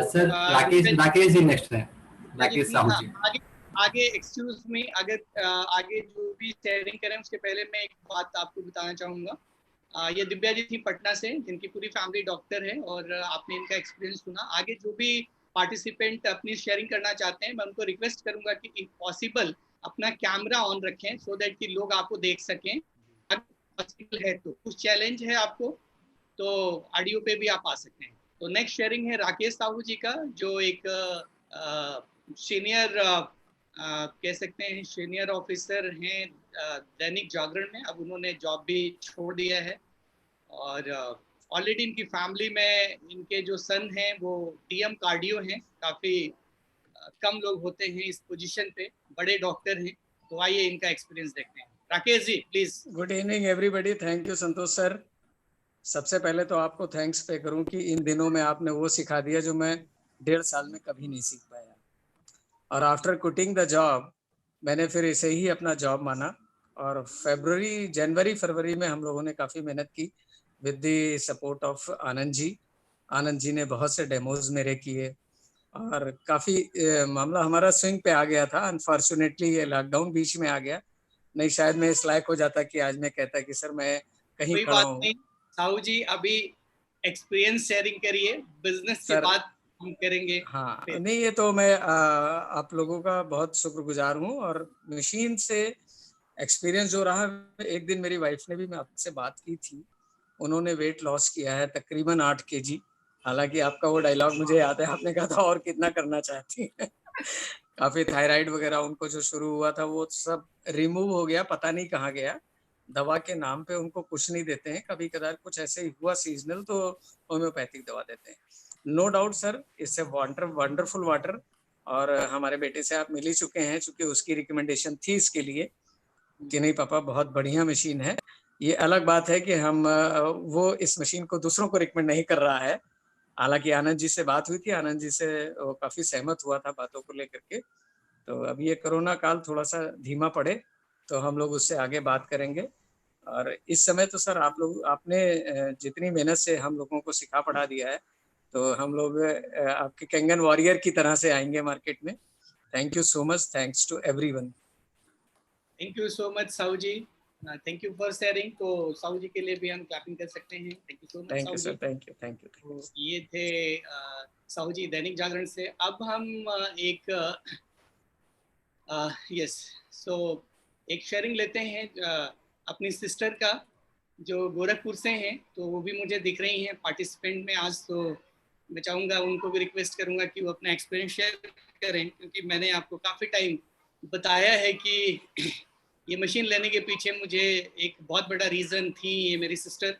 Sir Rakesh ji next है, राकेश साहू जी। आगे एक्सक्यूज मी, अगर आगे जो भी शेयरिंग करें उसके पहले मैं एक बात आपको बताना चाहूँगा। ये दिव्या जी थी पटना से, जिनकी पूरी फैमिली डॉक्टर है, और आपने इनका एक्सपीरियंस सुना। आगे जो भी पार्टिसिपेंट अपनी शेयरिंग करना चाहते हैं, मैं उनको रिक्वेस्ट करूंगा कि इफ पॉसिबल अपना कैमरा ऑन रखें, सो दैट कि लोग आपको देख सकें। अगर पॉसिबल है तो, कुछ चैलेंज है आपको तो ऑडियो पे भी आप आ सकते हैं। तो नेक्स्ट शेयरिंग है राकेश साहू जी का, जो एक सीनियर कह सकते हैं सीनियर ऑफिसर हैं दैनिक जागरण में। अब उन्होंने जॉब भी छोड़ दिया है, और ऑलरेडी इनकी फैमिली में इनके जो सन हैं वो टीएम कार्डियो हैं। काफ़ी कम लोग होते हैं इस पोजीशन पे, बड़े डॉक्टर हैं। तो आइए इनका एक्सपीरियंस देखते हैं। Rakesh ji please. Good evening everybody, thank you Santosh sir. सबसे पहले तो आपको थैंक्स पे करूं कि इन दिनों में आपने वो सिखा दिया जो मैं 1.5 साल में कभी नहीं सीख पाया। और आफ्टर क्विटिंग द जॉब मैंने फिर इसे ही अपना जॉब माना, और जनवरी फरवरी में हम लोगों ने काफ़ी मेहनत की with the support of Anand ji. Anand ji ने बहुत से डेमोज मेरे किए, और काफ़ी मामला हमारा स्विंग पे आ गया था। अनफॉर्चुनेटली ये लॉकडाउन बीच में आ गया, नहीं शायद मैं इस लायक हो जाता कि आज मैं कहता कि सर मैं कहीं कोई खड़ा बात नहीं साहू जी, अभी एक्सपीरियंस शेयरिंग करिए, बिजनेस के बाद हम करेंगे। हाँ नहीं, ये तो मैं आप लोगों का बहुत शुक्रगुजार हूँ। और मशीन से एक्सपीरियंस जो रहा, एक दिन मेरी वाइफ ने भी मैं आपसे बात की थी, उन्होंने वेट लॉस किया है तकरीबन 8 kg। हालांकि आपका वो डायलॉग मुझे याद है, आपने कहा था और कितना करना चाहती है। काफी थायराइड वगैरह उनको जो शुरू हुआ था वो सब रिमूव हो गया, पता नहीं कहाँ गया। दवा के नाम पे उनको कुछ नहीं देते हैं, कभी कभार कुछ ऐसे ही हुआ सीजनल तो होम्योपैथिक दवा देते हैं। नो डाउट सर, इससे वंडरफुल वाटर, और हमारे बेटे से आप मिल ही चुके हैं, चूंकि उसकी रिकमेंडेशन थी इसके लिए कि नहीं पापा बहुत बढ़िया मशीन है। ये अलग बात है कि हम वो इस मशीन को दूसरों को रिकमेंड नहीं कर रहा है। हालांकि आनंद जी से बात हुई थी, आनंद जी से वो काफी सहमत हुआ था बातों को लेकर के। तो अब ये कोरोना काल थोड़ा सा धीमा पड़े तो हम लोग उससे आगे बात करेंगे। और इस समय तो सर आपने जितनी मेहनत से हम लोगों को सिखा पढ़ा दिया है, तो हम लोग आपके कैंगन वॉरियर की तरह से आएंगे मार्केट में। Thank you so much, thanks to everyone. Thank you so much Sahu ji, thank you for sharing. तो साहू जी के लिए भी हम क्लैपिंग कर सकते हैं। Thank you so much Sahu ji. Thank you. तो ये थे साहू जी दैनिक जागरण से। अब हम एक एक शेयरिंग लेते हैं अपनी सिस्टर का, जो गोरखपुर से हैं। तो वो भी मुझे दिख रही हैं पार्टिसिपेंट में आज। तो मैं चाहूँगा, उनको भी रिक्वेस्ट करूँगा कि वो अपना एक्सपीरियंस शेयर करें, क्योंकि मैंने आपको काफ़ी टाइम बताया है कि ये मशीन लेने के पीछे मुझे एक बहुत बड़ा रीज़न थी ये मेरी सिस्टर।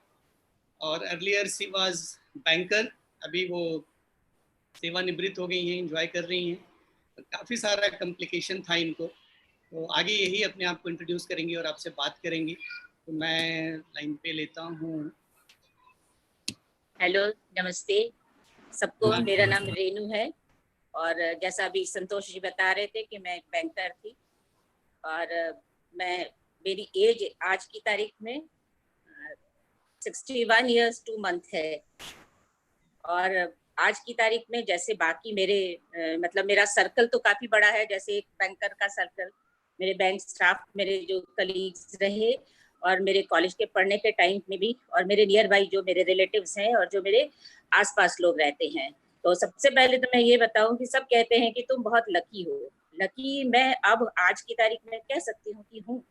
और अर्लियर सी वाज बैंकर, अभी वो सेवानिवृत्त हो गई हैं, एंजॉय कर रही हैं। काफ़ी सारा कॉम्प्लिकेशन था इनको। तो आगे यही अपने आप को इंट्रोड्यूस करेंगी और आपसे बात करेंगी। तो मैं लाइन पे लेता हूँ। हेलो, नमस्ते सबको। मेरा नाम रेनू है, और जैसा अभी संतोष जी बता रहे थे कि मैं एक बैंकर थी, और मेरी एज आज की तारीख में 61 years 2 months है। और आज की तारीख में जैसे बाकी मतलब मेरा सर्कल तो काफी बड़ा है, जैसे एक बैंकर का सर्कल, मेरे बैंक स्टाफ, मेरे जो कलीग्स रहे, और मेरे कॉलेज के पढ़ने के टाइम में भी, और मेरे नियर बाई जो मेरे रिलेटिव्स हैं और जो मेरे आसपास लोग रहते हैं। तो सबसे पहले तो मैं ये बताऊं कि सब कहते हैं कि तुम बहुत लकी हो। लकी मैं अब आज की तारीख में कह सकती हूँ कि हूँ,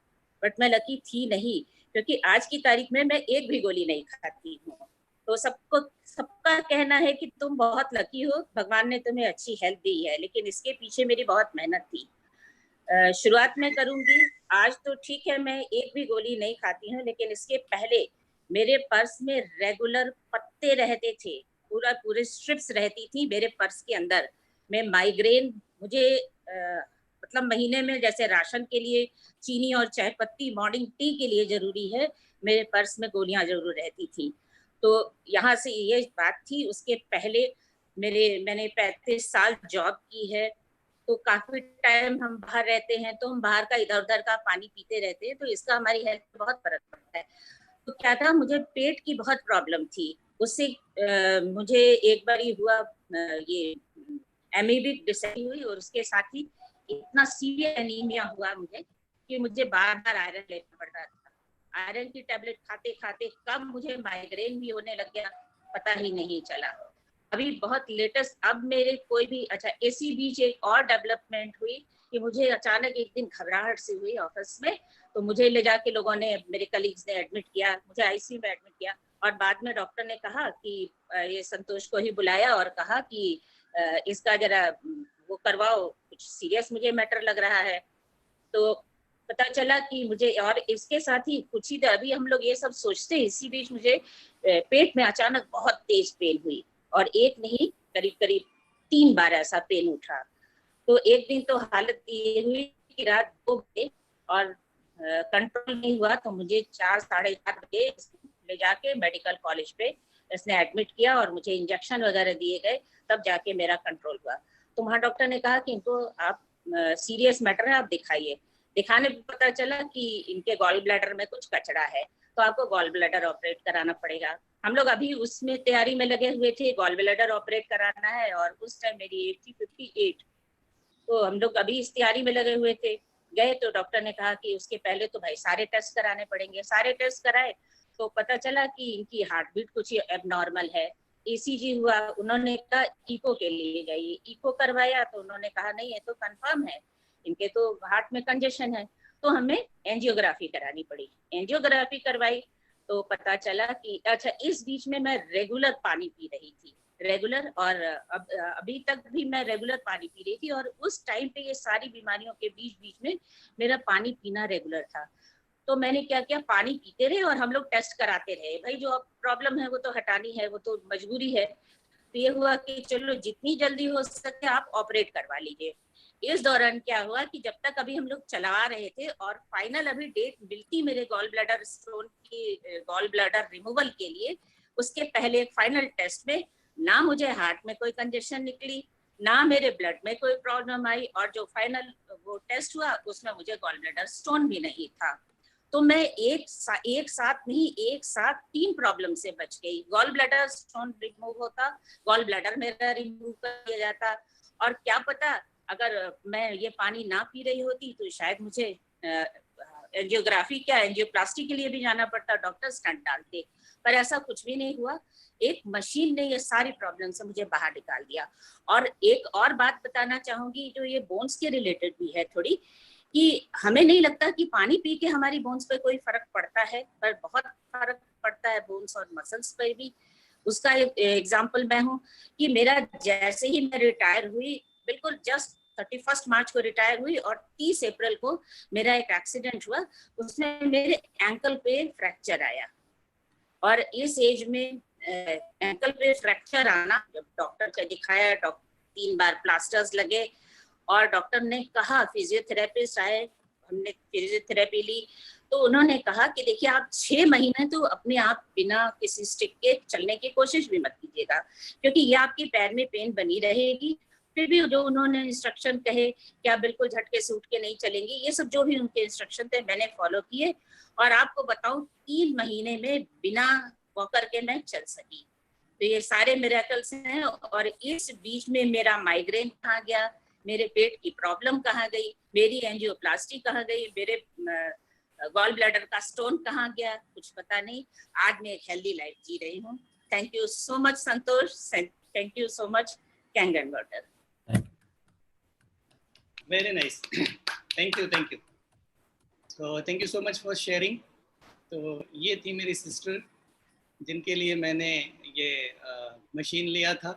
बट मैं लकी थी नहीं, क्योंकि आज की तारीख में मैं एक भी गोली नहीं खाती हूँ। तो सबका कहना है कि तुम बहुत लकी हो, भगवान ने तुम्हें अच्छी हेल्थ दी है, लेकिन इसके पीछे मेरी बहुत मेहनत थी। शुरुआत में करूंगी। आज तो ठीक है मैं एक भी गोली नहीं खाती हूँ, लेकिन इसके पहले मेरे पर्स में रेगुलर पत्ते रहते थे, पूरे स्ट्रिप्स रहती थी मेरे पर्स के अंदर। मैं माइग्रेन, मुझे मतलब महीने में जैसे राशन के लिए चीनी और चाय पत्ती मॉर्निंग टी के लिए जरूरी है, मेरे पर्स में गोलियां जरूर रहती थी। तो यहाँ से ये बात थी। उसके पहले मैंने 35 साल जॉब की है, तो काफी टाइम हम बाहर रहते हैं, तो हम बाहर का इधर उधर का पानी पीते रहते हैं, तो इसका हमारी हेल्थ पे बहुत फर्क पड़ता है। तो क्या था, मुझे पेट की बहुत प्रॉब्लम थी। उससे मुझे एक बार ही हुआ ये एमीबिक डिसेंट्री हुई, और उसके साथ ही इतना सीवियर एनीमिया हुआ मुझे कि मुझे बार बार आयरन लेना पड़ रहा था। आयरन की टेबलेट खाते खाते कब मुझे माइग्रेन भी होने लग गया पता ही नहीं चला। अभी बहुत लेटेस्ट, अब मेरे कोई भी, अच्छा इसी बीच एक और डेवलपमेंट हुई कि मुझे अचानक एक दिन घबराहट सी हुई ऑफिस में, तो मुझे ले जाके लोगों ने, मेरे कलीग्स ने एडमिट किया, मुझे आईसीयू में एडमिट किया। और बाद में डॉक्टर ने कहा कि ये संतोष को ही बुलाया और कहा कि इसका जरा वो करवाओ, कुछ सीरियस मुझे मैटर लग रहा है। तो पता चला कि मुझे, और इसके साथ ही कुछ ही अभी हम लोग ये सब सोचते हैं, इसी बीच मुझे पेट में अचानक बहुत तेज पेन हुई, और एक नहीं करीब करीब 3 बार ऐसा पेन उठा। तो एक दिन तो हालत ये हुई कि रात 2 बजे और कंट्रोल नहीं हुआ, तो मुझे 4 साढ़े 4 बजे ले जाके मेडिकल कॉलेज पे इसने एडमिट किया और मुझे इंजेक्शन वगैरह दिए गए, तब जाके मेरा कंट्रोल हुआ। तो वहाँ डॉक्टर ने कहा कि इनको आप सीरियस मैटर है, आप दिखाइए। दिखाने पे पता चला कि इनके गॉल ब्लैडर में कुछ कचरा है, तो आपको गॉल ब्लैडर ऑपरेट कराना पड़ेगा। हम लोग अभी उसमें तैयारी में लगे हुए थे, गॉल ब्लैडर ऑपरेट कराना है, और उस टाइम मेरी एज थी 58। तो हम लोग अभी इस तैयारी में लगे हुए थे। गए तो डॉक्टर ने कहा कि उसके पहले तो भाई सारे टेस्ट कराने पड़ेंगे। सारे टेस्ट कराए तो पता चला कि इनकी हार्ट बीट कुछ एबनॉर्मल है। ईसीजी हुआ, उन्होंने कहा इको के लिए जाइए। इको करवाया तो उन्होंने कहा नहीं, ये तो कंफर्म है, इनके तो हार्ट में कंजेशन है। तो हमें एंजियोग्राफी करानी पड़ी। एंजियोग्राफी करवाई तो पता चला कि अच्छा, इस बीच में मैं रेगुलर पानी पी रही थी, रेगुलर, और अभी तक भी मैं रेगुलर पानी पी रही थी। और उस टाइम पे ये सारी बीमारियों के बीच में मेरा पानी पीना रेगुलर था। तो मैंने क्या किया, पानी पीते रहे और हम लोग टेस्ट कराते रहे। भाई जो अब प्रॉब्लम है वो तो हटानी है, वो तो मजबूरी है। तो ये हुआ कि चलो जितनी जल्दी हो सके आप ऑपरेट करवा लीजिए। इस दौरान क्या हुआ कि जब तक अभी हम लोग चला रहे थे और फाइनल अभी डेट मिलती मेरे गॉल ब्लैडर स्टोन की, गॉल ब्लैडर रिमूवल के लिए, उसके पहले फाइनल टेस्ट में ना मुझे हार्ट में कोई कंजेशन निकली, ना मेरे ब्लड में कोई प्रॉब्लम आई, और जो फाइनल वो टेस्ट हुआ उसमें मुझे गॉल ब्लैडर स्टोन भी नहीं था। तो मैं एक साथ 3 प्रॉब्लम से बच गई। गॉल ब्लैडर स्टोन रिमूव होता, गॉल ब्लैडर मेरा रिमूव कर दिया जाता, और क्या पता अगर मैं ये पानी ना पी रही होती तो शायद मुझे एंजियोग्राफी क्या, एंजियोप्लास्टी के लिए भी जाना पड़ता, डॉक्टर स्टंट डालते। पर ऐसा कुछ भी नहीं हुआ। एक मशीन ने ये सारी प्रॉब्लम से मुझे बाहर निकाल दिया। और एक और बात बताना चाहूंगी जो ये बोन्स के रिलेटेड भी है थोड़ी, कि हमें नहीं लगता कि पानी पी के हमारी बोन्स पे कोई फर्क पड़ता है, पर बहुत फर्क पड़ता है बोन्स और मसल्स पे भी। उसका एक एग्जाम्पल मैं हूँ कि मेरा जैसे ही मैं रिटायर हुई, बिल्कुल जस्ट 31 मार्च को रिटायर हुई, और 30 अप्रैल को मेरा एक एक्सीडेंट हुआ, उसमें मेरे एंकल पे फ्रैक्चर आया। और इस एज में एंकल पे फ्रैक्चर आना, जब डॉक्टर को दिखाया, 3 बार प्लास्टर्स लगे, और डॉक्टर ने कहा, फिजियोथेरेपिस्ट आए, हमने फिजियोथेरेपी ली, तो उन्होंने कहा कि देखिए आप 6 महीने तो अपने आप बिना किसी स्टिक के चलने की कोशिश भी मत कीजिएगा, क्योंकि ये आपके पैर में पेन बनी रहेगी। फिर भी जो उन्होंने इंस्ट्रक्शन कहे कि आप बिल्कुल झटके से उठ के नहीं चलेंगे, ये सब जो भी उनके इंस्ट्रक्शन थे मैंने फॉलो किए। और आपको बताऊं 3 महीने में बिना वॉकर के मैं चल सकी। तो ये सारे मिरेकल्स हैं। और इस बीच में मेरा माइग्रेन कहाँ गया, मेरे पेट की प्रॉब्लम कहाँ गई, मेरी एंजियोप्लास्टी कहाँ गई, मेरे गॉल ब्लैडर का स्टोन कहाँ गया, कुछ पता नहीं। आज मैं एक हेल्दी लाइफ जी रही हूँ। Thank you so much Santosh, thank you so much Kangen water. Very nice, thank you तो thank you so much for sharing. तो ये थी मेरी सिस्टर जिनके लिए मैंने ये मशीन लिया था।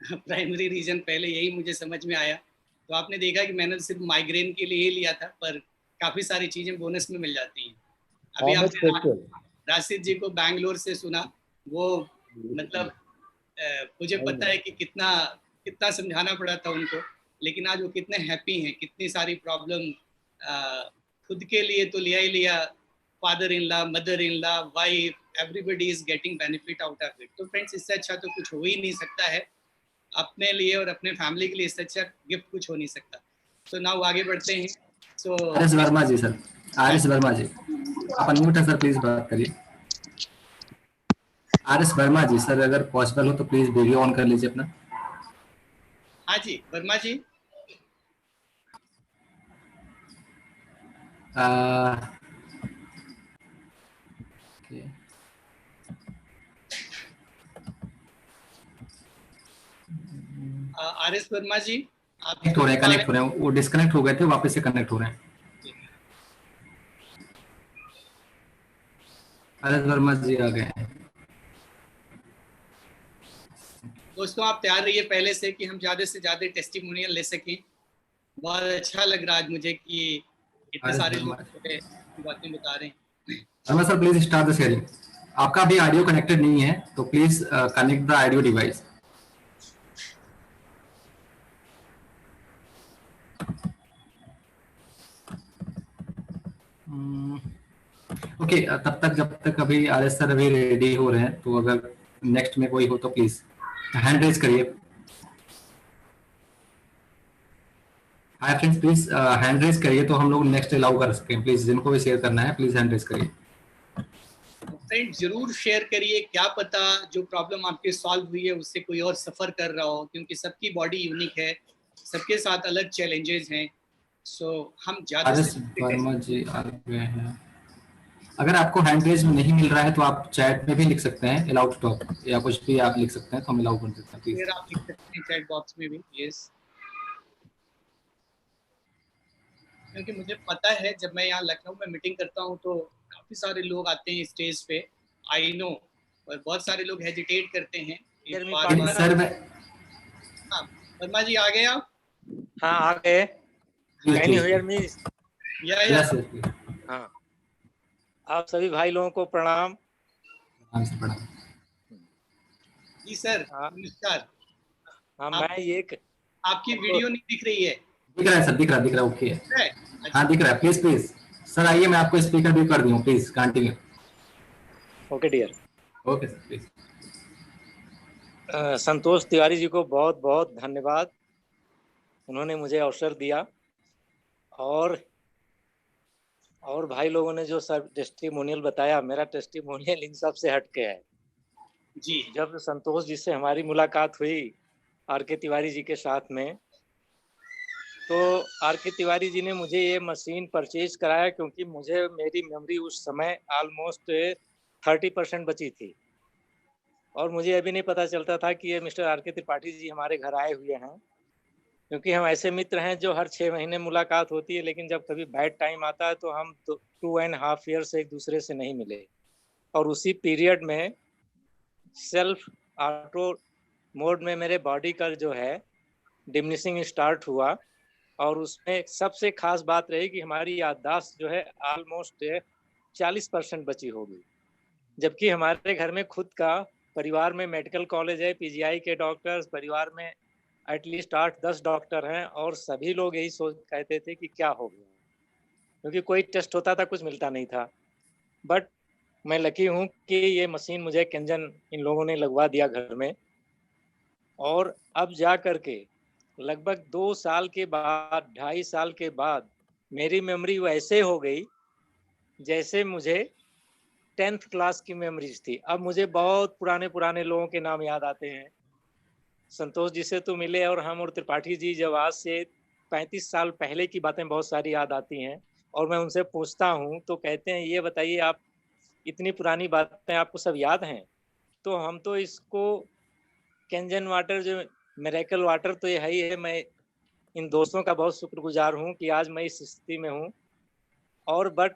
प्राइमरी रीजन पहले यही मुझे समझ में आया। तो आपने देखा कि मैंने सिर्फ माइग्रेन के लिए ही लिया था, पर काफ़ी सारी चीज़ें बोनस में मिल जाती हैं। अभी आपने राशिद जी को बैंगलोर से सुना, वो मतलब मुझे पता है कि कितना कितना समझाना पड़ा था उनको, लेकिन आज वो कितने हैप्पी हैं, कितनी सारी प्रॉब्लम खुद के लिए तो लिया ही लिया, father in law, mother in law, wife, everybody is getting benefit out of it. तो फ्रेंड्स, इससे अच्छा तो कुछ हो ही नहीं सकता है अपने लिए और अपने फैमिली के लिए, इससे अच्छा गिफ्ट कुछ हो नहीं सकता। तो नाउ आगे बढ़ते हैं। सो आर.एस. वर्मा जी सर, आर.एस. वर्मा जी आप अनम्यूट है सर, प्लीज बात करिए। आर.एस. वर्मा जी सर, अगर पॉसिबल हो तो प्लीज वीडियो ऑन कर लीजिए अपना। हाँ जी, वर्मा जी। आर.एस. वर्मा जी, आप कनेक्ट हो रहे हैं, वो डिस्कनेक्ट हो गए थे, वापस से कनेक्ट हो रहे हैं। आर.एस. वर्मा जी आ गए हैं। दोस्तों, आप तैयार रहिए पहले से कि हम ज्यादा से ज्यादा टेस्टिमोनियल ले सकें। बहुत अच्छा लग रहा है मुझे कि इतने सारे लोग बातें बता रहे हैं। Verma sir please start the sharing. आपका अभी ऑडियो कनेक्टेड नहीं है, तो please connect the audio device. Okay, तब तक जब तक अभी आर.एस. सर अभी रेडी हो रहे हैं, तो अगर नेक्स्ट में कोई हो तो प्लीज हैंड रेज करिए। Hi friends, please hand raise करिए तो हम लोग नेक्स्ट अलाउ कर सकें। प्लीज जिनको भी शेयर करना है प्लीज हैंड रेज करिए। फ्रेंड्स, जरूर शेयर करिए, क्या पता जो प्रॉब्लम आपके सॉल्व हुई है उससे कोई और सफर कर रहा हो, क्योंकि सबकी बॉडी यूनिक है, सबके साथ अलग चैलेंजेस हैं। सो हम ज्यादा आर.एस. वर्मा जी आ गए हैं। अगर आपको हैंड रेज नहीं मिल रहा है तो आप चैट में भी लिख सकते हैं अलाउ टू टॉक, या कुछ भी आप लिख सकते हैं तो हम अलाउ कर देते हैं। प्लीज फिर आप लिख सकते हैं चैट बॉक्स में भी। यस, क्योंकि मुझे पता है जब मैं यहाँ लखनऊ में मीटिंग करता हूँ तो काफी सारे लोग आते हैं स्टेज पे, आई नो, और बहुत सारे लोग हेजिटेट करते हैं। सर मैं हाँ, वर्मा जी आ गए आप? हाँ आ गए। Can you hear me? Yes. हाँ, आप सभी भाई लोगों को प्रणाम। जी सर, नमस्कार। हाँ, मैं ये आपकी वीडियो नहीं दिख रही है। दिख रहा है सर, दिख रहा है, ओके है। हाँ दिख रहा है, प्लीज प्लीज सर आइए, मैं आपको स्पीकर भी कर दूं, please continue. Okay dear. Okay sir please. Santosh Tiwari ji को बहुत बहुत धन्यवाद, उन्होंने मुझे अवसर दिया। और भाई लोगों ने जो सर टेस्टिमोनियल बताया, मेरा टेस्टिमोनियल इन सब से हटके है जी। जब संतोष जी से हमारी मुलाकात हुई आर.के. तिवारी जी के साथ में, तो आर.के. तिवारी जी ने मुझे ये मशीन परचेज कराया, क्योंकि मुझे मेरी मेमोरी उस समय ऑलमोस्ट 30% बची थी, और मुझे अभी नहीं पता चलता था कि ये मिस्टर आर.के. त्रिपाठी जी हमारे घर आए हुए हैं, क्योंकि हम ऐसे मित्र हैं जो हर 6 महीने मुलाकात होती है, लेकिन जब कभी बैड टाइम आता है तो हम 2.5 ईयर से एक दूसरे से नहीं मिले। और उसी पीरियड में सेल्फ ऑटो मोड में मेरे बॉडी का जो है डिमिनिशिंग स्टार्ट हुआ, और उसमें सबसे खास बात रही कि हमारी याददाश्त जो है ऑलमोस्ट 40% बची होगी, जबकि हमारे घर में खुद का परिवार में मेडिकल कॉलेज है, पीजीआई के डॉक्टर्स, परिवार में एटलीस्ट 8-10 डॉक्टर हैं, और सभी लोग यही सोच कहते थे कि क्या हो गया, क्योंकि कोई टेस्ट होता था कुछ मिलता नहीं था। बट मैं लकी हूँ कि ये मशीन मुझे केंजन इन लोगों ने लगवा दिया घर में, और अब जा करके लगभग 2 साल के बाद, 2.5 साल के बाद मेरी मेमोरी वैसे हो गई जैसे मुझे 10th क्लास की मेमोरीज थी। अब मुझे बहुत पुराने लोगों के नाम याद आते हैं। संतोष जी से तो मिले, और हम और त्रिपाठी जी जब आज से 35 साल पहले की बातें बहुत सारी याद आती हैं, और मैं उनसे पूछता हूं तो कहते हैं ये बताइए आप इतनी पुरानी बातें आपको सब याद हैं? तो हम तो इसको केंजन वाटर जो मिरेकल वाटर तो ये है ही है। मैं इन दोस्तों का बहुत शुक्रगुजार हूं कि आज मैं इस स्थिति में हूं, और बट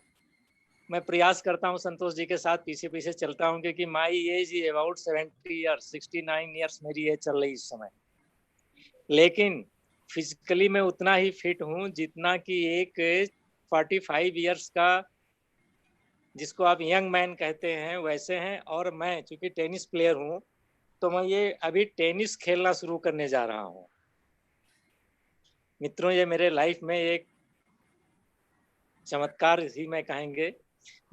मैं प्रयास करता हूं संतोष जी के साथ पीछे चलता हूं, क्योंकि my age is about 70 years, 69 years मेरी एज चल रही इस समय, लेकिन फिजिकली मैं उतना ही फिट हूं जितना कि एक 45 ईयर्स का जिसको आप यंग मैन कहते हैं वैसे हैं। और मैं चूंकि टेनिस प्लेयर हूं तो मैं ये अभी टेनिस खेलना शुरू करने जा रहा हूँ। मित्रों, ये मेरे लाइफ में एक चमत्कार ही मैं कहेंगे।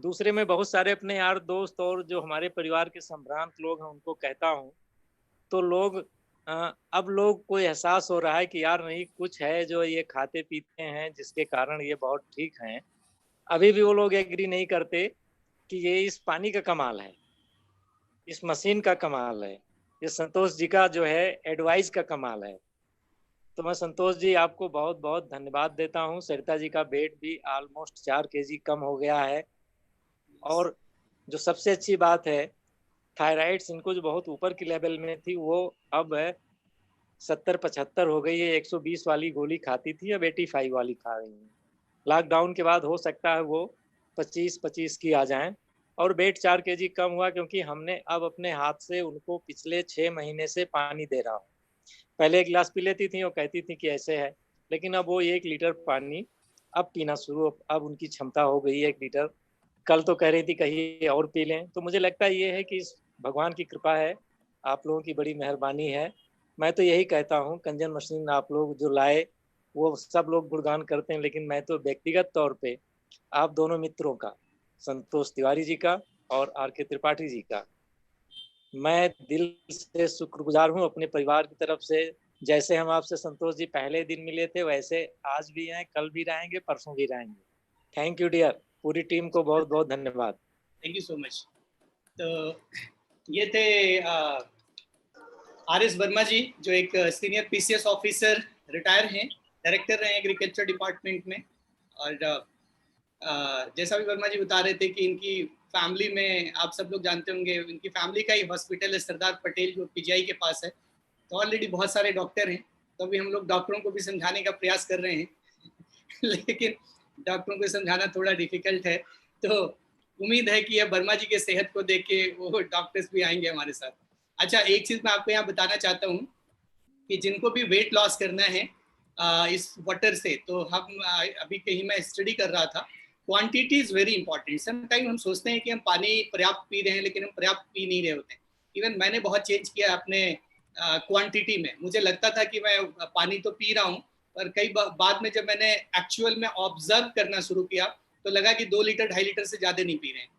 दूसरे में बहुत सारे अपने यार दोस्त और जो हमारे परिवार के संभ्रांत लोग हैं उनको कहता हूँ, तो लोग अब लोग को एहसास हो रहा है कि यार नहीं, कुछ है जो ये खाते पीते हैं जिसके कारण ये बहुत ठीक हैं। अभी भी वो लोग एग्री नहीं करते कि ये इस पानी का कमाल है, इस मशीन का कमाल है, ये संतोष जी का जो है एडवाइस का कमाल है। तो मैं संतोष जी आपको बहुत बहुत धन्यवाद देता हूँ। सरिता जी का वेट भी ऑलमोस्ट 4 kg कम हो गया है, और जो सबसे अच्छी बात है, थायराइड्स इनको जो बहुत ऊपर की लेवल में थी वो अब 70-75 हो गई है। 120 वाली गोली खाती थी, अब 85 वाली खा रही है। लॉकडाउन के बाद हो सकता है वो 25-25 की आ जाएं। और वेट 4 kg कम हुआ क्योंकि हमने अब अपने हाथ से उनको पिछले 6 महीने से पानी दे रहा हूँ। पहले 1 गिलास पी लेती थी और कहती थी कि ऐसे है, लेकिन अब वो 1 लीटर पानी अब पीना शुरू, अब उनकी क्षमता हो गई है 1 लीटर। कल तो कह रही थी कहीं और पी लें। तो मुझे लगता है ये है कि भगवान की कृपा है, आप लोगों की बड़ी मेहरबानी है। मैं तो यही कहता हूँ, कंजन मशीन आप लोग जो लाए वो सब लोग गुणगान करते हैं, लेकिन मैं तो व्यक्तिगत तौर पे आप दोनों मित्रों का, संतोष तिवारी जी का और आर.के. त्रिपाठी जी का, मैं दिल से शुक्रगुजार हूँ अपने परिवार की तरफ से। जैसे हम आपसे संतोष जी पहले दिन मिले थे वैसे आज भी हैं, कल भी रहेंगे, परसों भी रहेंगे। Thank you dear. पूरी टीम को बहुत बहुत धन्यवाद। Thank you so much. तो ये थे आर.एस. वर्मा जी, जो एक सीनियर पीसीएस ऑफिसर रिटायर हैं, डायरेक्टर रहे एग्रीकल्चर डिपार्टमेंट में। और जैसा भी वर्मा जी बता रहे थे कि इनकी फैमिली में, आप सब लोग जानते होंगे, इनकी फैमिली का ही हॉस्पिटल है सरदार पटेल, जो पीजीआई के पास है। तो ऑलरेडी बहुत सारे डॉक्टर हैं, तो अभी हम लोग डॉक्टरों को भी समझाने का प्रयास कर रहे हैं लेकिन डॉक्टरों को समझाना थोड़ा डिफिकल्ट है। तो उम्मीद है कि यह वर्मा जी के सेहत को देख के वो डॉक्टर्स भी आएंगे हमारे साथ। अच्छा, एक चीज़ मैं आपको यहाँ बताना चाहता हूँ कि जिनको भी वेट लॉस करना है इस वाटर से, तो हम अभी कहीं मैं स्टडी कर रहा था, quantity is very important. Sometime हम सोचते हैं कि हम पानी पर्याप्त पी रहे हैं, लेकिन हम पर्याप्त पी नहीं रहे होते हैं। इवन मैंने बहुत चेंज किया अपने क्वांटिटी में। मुझे लगता था कि मैं पानी तो पी रहा हूँ, पर कई बाद में जब मैंने एक्चुअल में ऑब्जर्व करना शुरू किया तो लगा कि 2 लीटर 2.5 लीटर से ज़्यादा नहीं पी रहे हैं।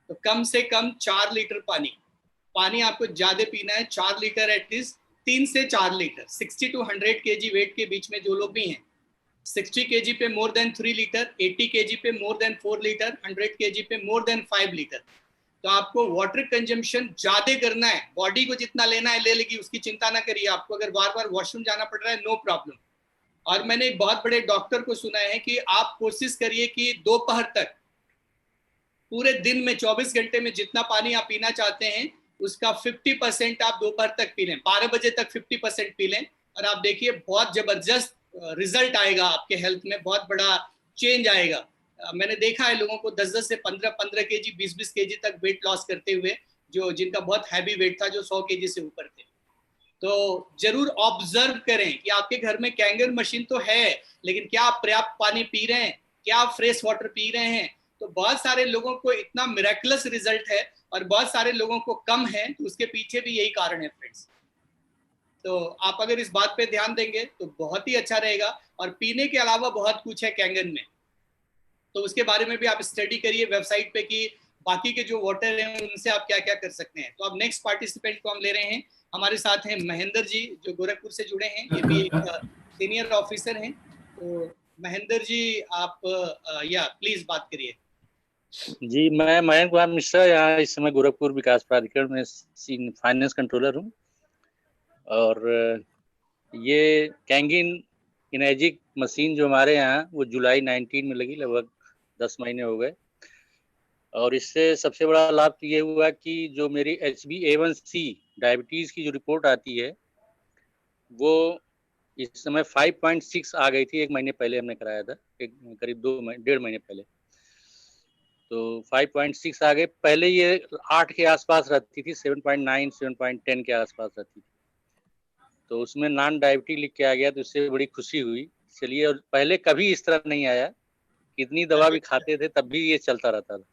तो कम से कम 4 लीटर पानी आपको ज़्यादा पीना है। 4 लीटर एटलीस्ट, 3 से 4 लीटर। 60 to 100 kg वेट के बीच में जो लोग भी हैं, 60 kg पे मोर देन 3 लीटर, 80 kg पे मोर देन 4 लीटर, 100 kg पे मोर देन 5 लीटर। तो आपको वाटर कंजम्पशन ज्यादा करना है। बॉडी को जितना लेना है ले लेगी, उसकी चिंता ना करिए। आपको अगर बार बार वॉशरूम जाना पड़ रहा है, नो प्रॉब्लम। और मैंने एक बहुत बड़े डॉक्टर को सुना है कि आप कोशिश करिए कि दोपहर तक, पूरे दिन में 24 घंटे में जितना पानी आप पीना चाहते हैं उसका 50% आप दोपहर तक पी लें। 12 बजे तक 50% पी लें, और आप देखिए बहुत जबरदस्त रिजल्ट आएगा आपके हेल्थ में, बहुत बड़ा चेंज आएगा। मैंने देखा है लोगों को 10-10 से 15-15 kg, 20-20 kg तक वेट लॉस करते हुए, जो जिनका बहुत हैवी वेट था, जो 100 kg से ऊपर थे। तो जरूर ऑब्जर्व करें कि आपके घर में कैंगर मशीन तो है, लेकिन क्या आप पर्याप्त पानी पी रहे हैं, क्या आप फ्रेश वाटर पी रहे हैं। तो बहुत सारे लोगों को इतना मिरेकलस रिजल्ट है और बहुत सारे लोगों को कम है, तो उसके पीछे भी यही कारण है फ्रेंड्स। तो आप अगर इस बात पे ध्यान देंगे तो बहुत ही अच्छा रहेगा। और पीने के अलावा बहुत कुछ है कैंगन में, तो उसके बारे में भी आप स्टडी करिए वेबसाइट पे कि बाकी के जो वाटर हैं उनसे आप क्या क्या कर सकते हैं। तो अब नेक्स्ट पार्टिसिपेंट को हम ले रहे हैं। हमारे साथ हैं महेंद्र जी, जो गोरखपुर से जुड़े हैं। ये भी एक सीनियर ऑफिसर हैं। तो महेंद्र जी, आप या प्लीज बात करिए। जी, मैं महेंद्र कुमार मिश्रा, यहाँ इस समय गोरखपुर विकास प्राधिकरण में फाइनेंस कंट्रोलर हूँ। और ये कैंगिन इनेजिक मशीन जो हमारे यहाँ, वो जुलाई 19 में लगी, लगभग 10 महीने हो गए। और इससे सबसे बड़ा लाभ तो ये हुआ कि जो मेरी HbA1c डायबिटीज़ की जो रिपोर्ट आती है, वो इस समय 5.6 आ गई थी। 1 महीने पहले हमने कराया था, करीब 1.5 महीने पहले, तो 5.6 आ गए। पहले ये 8 के आसपास रहती थी, 7.9, 7.10 के आसपास रहती थी। तो उसमें नॉन डायबिटिक लिख के आ गया, तो इससे बड़ी खुशी हुई। चलिए, और पहले कभी इस तरह नहीं आया, कितनी दवा भी खाते थे तब भी ये चलता रहता था।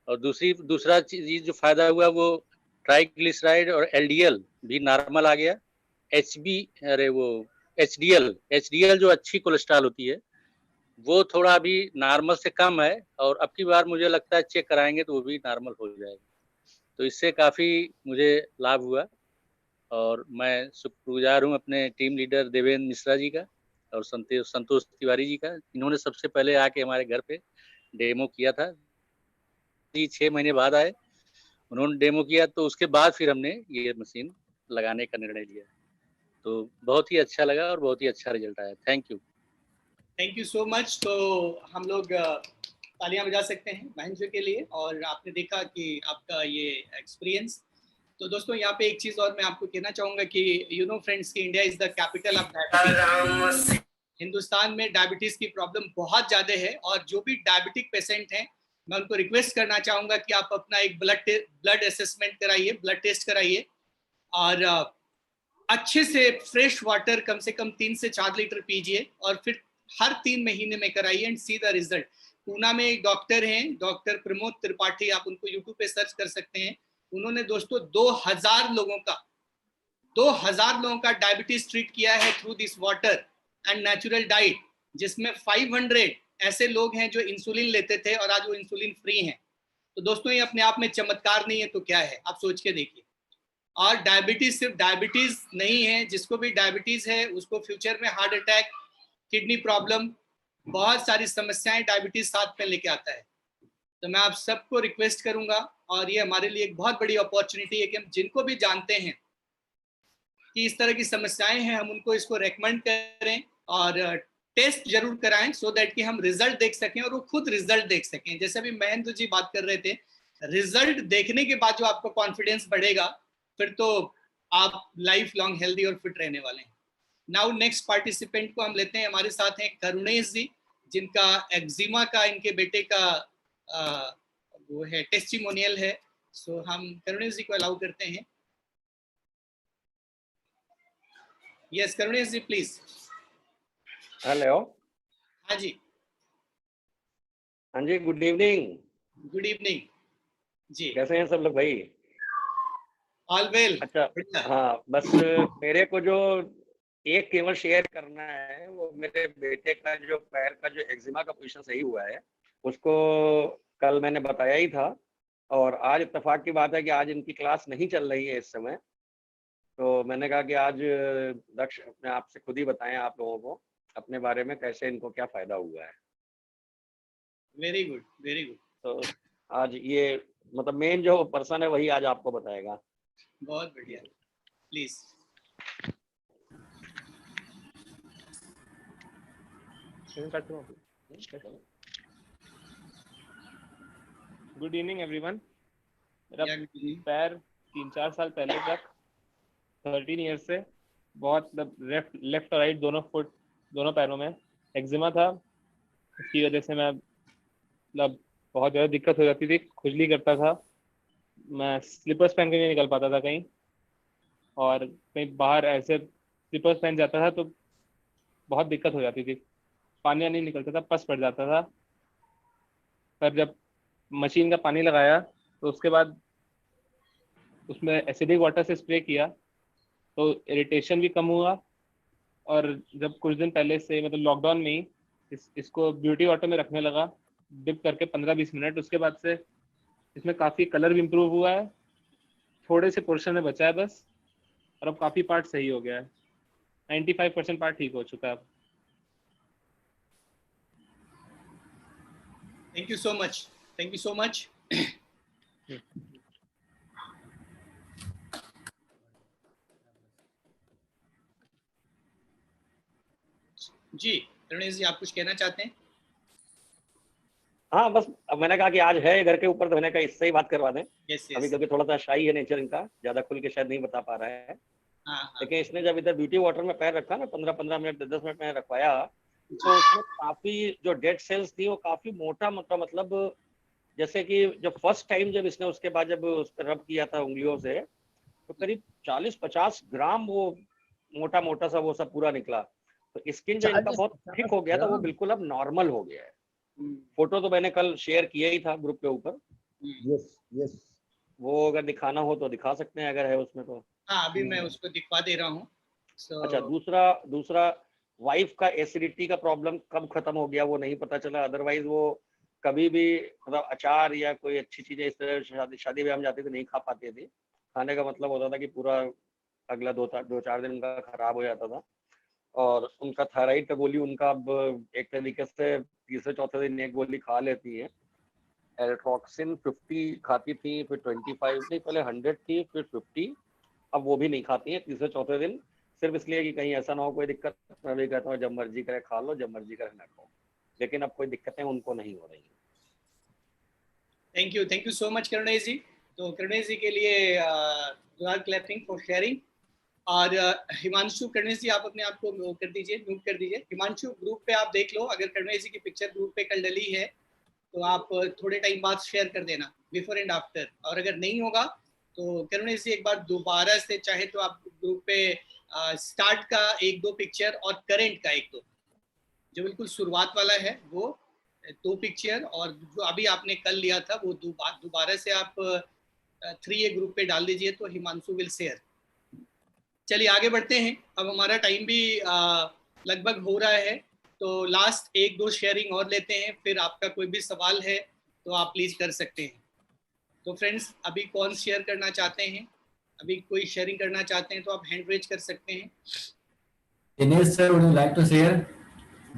और दूसरा चीज जो फायदा हुआ, वो ट्राइग्लिसराइड और LDL भी नॉर्मल आ गया। HDL जो अच्छी कोलेस्ट्रॉल होती है वो थोड़ा अभी नॉर्मल से कम है, और अब की बार मुझे लगता है चेक कराएंगे तो वो भी नॉर्मल हो जाएगा। तो इससे काफ़ी मुझे लाभ हुआ, और मैं शुक्रगुजार हूँ अपने टीम लीडर देवेंद्र मिश्रा जी का और संतोष तिवारी जी का। इन्होंने सबसे पहले आके हमारे घर पे डेमो किया था। 6 महीने बाद आए, उन्होंने डेमो किया, तो उसके बाद फिर हमने ये मशीन लगाने का निर्णय लिया। तो बहुत ही अच्छा लगा और बहुत ही अच्छा रिजल्ट आया। Thank you so much. तो हम लोग तालियां बजा सकते हैं महेंद्र के लिए, और आपने देखा कि आपका ये एक्सपीरियंस। तो दोस्तों यहाँ पे एक चीज और मैं आपको कहना चाहूंगा कि यू नो फ्रेंड्स कि India is the capital of diabetes. Hindustan में डायबिटीज की प्रॉब्लम बहुत ज्यादा है, और जो भी डायबिटिक पेशेंट हैं मैं उनको रिक्वेस्ट करना चाहूंगा कि आप अपना एक ब्लड असेसमेंट कराइए, ब्लड टेस्ट कराइए, और अच्छे से फ्रेश वाटर कम से कम 3 से 4 लीटर पीजिए, और फिर हर 3 महीने में कराइए and see the result. Poona में एक डॉक्टर हैं, डॉक्टर प्रमोद त्रिपाठी, आप उनको यूट्यूब पे सर्च कर सकते हैं। उन्होंने दोस्तों 2000 लोगों का डायबिटीज ट्रीट किया है through this water and natural diet, जिसमें 500 ऐसे लोग हैं जो इंसुलिन लेते थे और आज वो इंसुलिन फ्री हैं। तो दोस्तों ये अपने आप में चमत्कार नहीं है तो क्या है, आप सोच के देखिए। और डायबिटीज सिर्फ डायबिटीज नहीं है, जिसको भी डायबिटीज है उसको फ्यूचर में हार्ट अटैक, किडनी प्रॉब्लम, बहुत सारी समस्याएं डायबिटीज साथ में लेके आता है। तो मैं आप सबको रिक्वेस्ट करूंगा, और ये हमारे लिए एक बहुत बड़ी अपॉर्चुनिटी है कि हम जिनको भी जानते हैं कि इस तरह की समस्याएं हैं, हम उनको इसको रेकमेंड करें और टेस्ट जरूर कराएं, सो दैट कि हम रिजल्ट देख सकें और वो खुद रिजल्ट देख सकें। जैसे अभी महेंद्र जी बात कर रहे थे, रिजल्ट देखने के बाद जो आपको कॉन्फिडेंस बढ़ेगा, फिर तो आप लाइफ लॉन्ग हेल्दी और फिट रहने वाले हैं। नाउ नेक्स्ट पार्टिसिपेंट को हम लेते हैं। हमारे साथ हैं करुणेश जी, जिनका एक्जिमा का इनके बेटे का वो है टेस्टिमोनियल है। सो हम करुणेश जी को अलाउ करते हैं। Yes Karunesh ji please. Hello. हाँ जी। हाँ जी, गुड इवनिंग। गुड इवनिंग जी। कैसे हैं सब लोग भाई? All well. अच्छा, हाँ, बस मेरे को जो एक केवल शेयर करना है, वो मेरे बेटे का जो पैर का जो एक्जिमा का पोजीशन सही हुआ है, उसको कल मैंने बताया ही था, और आज इत्तेफाक की बात है कि आज इनकी क्लास नहीं चल रही है इस समय। तो मैंने कहा कि आज दक्ष अपने आप से खुद ही बताएं आप लोगों को अपने बारे में, कैसे इनको क्या फायदा हुआ है। Very good, very good. तो आज ये मतलब मेन जो पर्सन है वही आज आपको बताएगा। बहुत बढ़िया, प्लीज। Good evening everyone. मेरा पैर 3-4 साल पहले तक 13 ईयर्स से बहुत लेफ्ट और राइट दोनों पैरों में एक्जिमा था। इसकी वजह से मैं मतलब बहुत ज़्यादा दिक्कत हो जाती थी, खुजली करता था, मैं स्लीपर्स पहन के नहीं निकल पाता था कहीं, और कहीं बाहर ऐसे स्लीपर्स पहन जाता था तो बहुत दिक्कत हो जाती थी, पानी नहीं निकलता था, पस पड़ जाता था। पर जब मशीन का पानी लगाया तो उसके बाद उसमें एसिडिक वाटर से स्प्रे किया तो इरिटेशन भी कम हुआ, और जब कुछ दिन पहले से मतलब लॉकडाउन में ही इसको ब्यूटी वाटर में रखने लगा डिप करके 15-20 मिनट, उसके बाद से इसमें काफ़ी कलर भी इम्प्रूव हुआ है, थोड़े से पोर्शन में बचा है बस, और अब काफ़ी पार्ट सही हो गया है। 95% पार्ट ठीक हो चुका है अब। Thank you so much, thank you so much. जी रणेश जी, आप कुछ कहना चाहते हैं? हाँ, बस अब मैंने कहा कि आज है घर के ऊपर, तो मैंने कहा इससे ही बात करवा दें। yes, अभी क्योंकि थोड़ा सा शाई है नेचर इनका, ज्यादा खुल के शायद नहीं बता पा रहा है। लेकिन इसने जब इधर ब्यूटी वाटर में पैर रखा ना, 15-15 मिनट 10 मिनट में रखवाया, तो उसमें काफी जो डेड सेल्स थी वो काफी मोटा मतलब जैसे कि जब फर्स्ट टाइम जब इसने उसके बाद जब उस पर रब किया था उंगलियों से, तो करीब 40-50 ग्राम वो मोटा सा वो सब पूरा निकला। तो स्किन जो इनका बहुत थिक हो गया था वो बिल्कुल अब नॉर्मल हो गया है। फोटो तो मैंने कल शेयर किया ही था ग्रुप के ऊपर। Yes yes. वो अगर दिखाना हो तो दिखा सकते हैं, अगर है उसमें तो। हाँ, अभी मैं उसको दिखवा दे रहा हूँ। अच्छा, दूसरा वाइफ का एसिडिटी का प्रॉब्लम कब खत्म हो गया वो नहीं पता चला। अदरवाइज वो कभी भी मतलब अचार या कोई अच्छी चीजें इस तरह शादी ब्याह में जाते थे नहीं खा पाते थे। खाने का मतलब होता था कि पूरा अगला 2-4 दिन उनका खराब हो जाता था। और उनका थायराइड का गोली उनका अब एक तरीके से तीसरे चौथे दिन एक गोली खा लेती है। एल्ट्रॉक्सिन 50 खाती थी, फिर 25 नहीं, पहले 100 थी, फिर 50, अब वो भी नहीं खाती है तीसरे चौथे दिन, सिर्फ इसलिए कि कहीं ऐसा ना हो कोई दिक्कत। मैं भी कहता हूँ जब मर्जी करे खा लो, जब मर्जी करे ना खाओ, लेकिन अब कोई दिक्कतें उनको नहीं हो रही। Thank you so much Karunesh ji. तो करुणेश जी के लिए क्लैपिंग फॉर शेयरिंग। और हिमांशु, करुणेश जी आप अपने आप को कर दीजिए, म्यूट कर दीजिए। हिमांशु, ग्रुप पे आप देख लो, अगर करुणेश जी की पिक्चर ग्रुप पे कल डली है तो आप थोड़े टाइम बाद शेयर कर देना, बिफोर एंड आफ्टर। और अगर नहीं होगा तो करुणेश जी एक बार दोबारा से चाहे तो आप ग्रुप पे स्टार्ट का 1-2 पिक्चर और करंट का 1-2, जो बिल्कुल शुरुआत वाला है वो 2 पिक्चर, और जो अभी आपने कल लिया था वो दोबारा से आप 3A ग्रुप पे डाल दीजिए, तो हिमांशु विल शेयर। चलिए आगे बढ़ते हैं, अब हमारा टाइम भी लगभग हो रहा है, तो लास्ट 1-2 शेयरिंग और लेते हैं, फिर आपका कोई भी सवाल है तो आप प्लीज कर सकते हैं। तो फ्रेंड्स, अभी कौन शेयर करना चाहते हैं? अभी कोई शेयरिंग करना चाहते हैं तो आप हैंड रेज कर सकते हैं। Dinesh sir, would you like to share?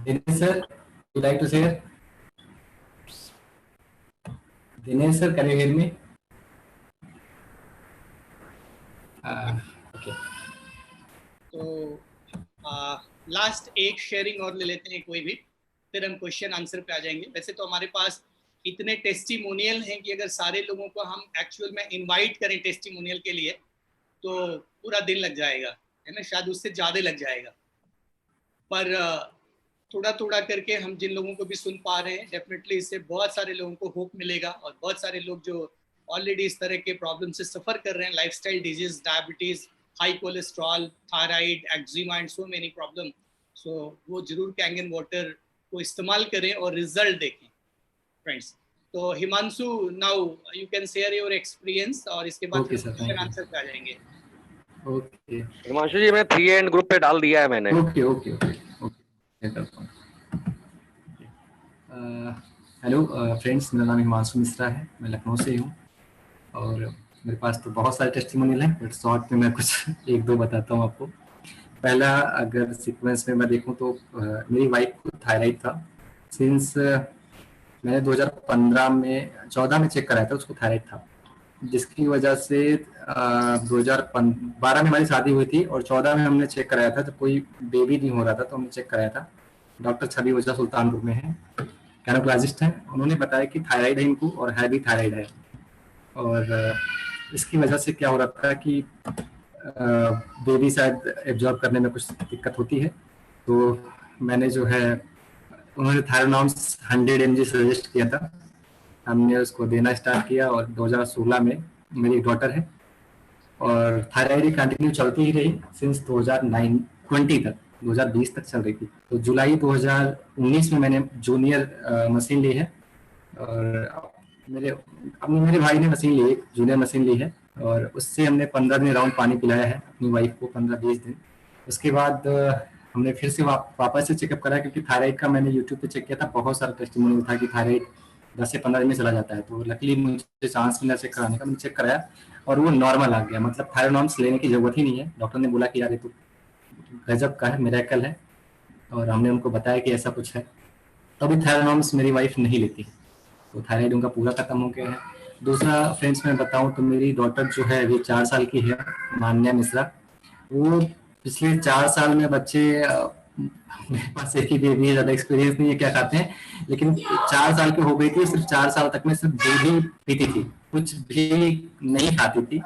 Dinesh sir, would you like to share? Dinesh sir, can you hear me? Okay. तो लास्ट एक शेयरिंग और ले लेते हैं कोई भी, फिर हम क्वेश्चन आंसर पे आ जाएंगे। वैसे तो हमारे पास इतने टेस्टिमोनियल हैं कि अगर सारे लोगों को हम एक्चुअल में इनवाइट करें टेस्टिमोनियल के लिए तो पूरा दिन लग जाएगा, है ना, शायद उससे ज़्यादा लग जाएगा। पर थोड़ा थोड़ा करके हम जिन लोगों को भी सुन पा रहे हैं, डेफिनेटली इससे बहुत सारे लोगों को होप मिलेगा। और बहुत सारे लोग जो ऑलरेडी इस तरह के प्रॉब्लम से सफ़र कर रहे हैं, lifestyle disease, diabetes, high cholesterol, thyroid, eczema and so many problem, so वो जरूर कैंगन वाटर को इस्तेमाल करें और रिजल्ट देखें फ्रेंड्स। तो Himanshu, now you can share your experience और इसके बाद क्वेश्चन आंसर पे आ जाएंगे। ओके हिमांशु जी, मैं 3A ग्रुप पे डाल दिया है मैंने। Okay okay okay okay. Hello friends, मेरा नाम हिमांशु मिश्रा है, मैं लखनऊ से हूँ और मेरे पास तो बहुत सारे टेस्टिमोनियल हैं, बट शॉर्ट में मैं कुछ 1-2 बताता हूँ आपको। पहला, अगर सीक्वेंस में मैं देखूँ तो मेरी वाइफ को थायराइड था। सिंस मैंने 2014 में चेक कराया था, उसको थायराइड था, जिसकी वजह से 2012 में हमारी शादी हुई थी और 14 में हमने चेक कराया था, जब कोई बेबी नहीं हो रहा था तो हमने चेक कराया था। डॉक्टर छवि ओझा सुल्तानपुर में है, गायनेकोलॉजिस्ट हैं। उन्होंने बताया कि थायराइड है इनको और हैवी थायराइड है, और इसकी वजह से क्या हो रहा था कि बेबी शायद एब्जॉर्ब करने में कुछ दिक्कत होती है। तो मैंने जो है, उन्होंने थायरोनॉम्स 100 mg सजेस्ट किया था, हमने उसको देना स्टार्ट किया और 2016 में मेरी एक डॉटर है और थायराइड कंटिन्यू चलती ही रही सिंस 2020 तक, 2020 तक चल रही थी। तो जुलाई 2019 में मैंने जूनियर मशीन ली है और मेरे भाई ने मशीन ली, एक जूनियर मशीन ली है और उससे हमने 15 दिन राउंड पानी पिलाया है अपनी वाइफ को, 15-20 दिन। उसके बाद हमने फिर से वापस से चेकअप कराया, क्योंकि थायराइड का मैंने यूट्यूब पे चेक किया था, बहुत सारा टेस्टिमोनियल था कि थायराइड 10 से 15 दिन में चला जाता है। तो लकीली मुझे चांस मिला चेक कराने का, मैंने चेक कराया और वो नॉर्मल आ गया, मतलब थायरोनॉम्स लेने की जरूरत ही नहीं है। डॉक्टर ने बोला कि यार ये तो गजब का है, मिरेकल है, और हमने उनको बताया कि ऐसा कुछ है। तो अभी थायरोनॉम्स मेरी वाइफ नहीं लेती, तो थायराइड उनका पूरा खत्म हो गया है। दूसरा फ्रेंड्स मैं बताऊं तो मेरी डॉटर जो है अभी 4 साल की है, मान्या मिश्रा, वो पिछले 4 साल में बच्चे, मेरे पास एक ही बेबी है, ज़्यादा एक्सपीरियंस नहीं है क्या खाते हैं, लेकिन 4 साल की हो गई थी, सिर्फ 4 साल तक में सिर्फ दूध ही पीती थी, कुछ भी नहीं खाती थी।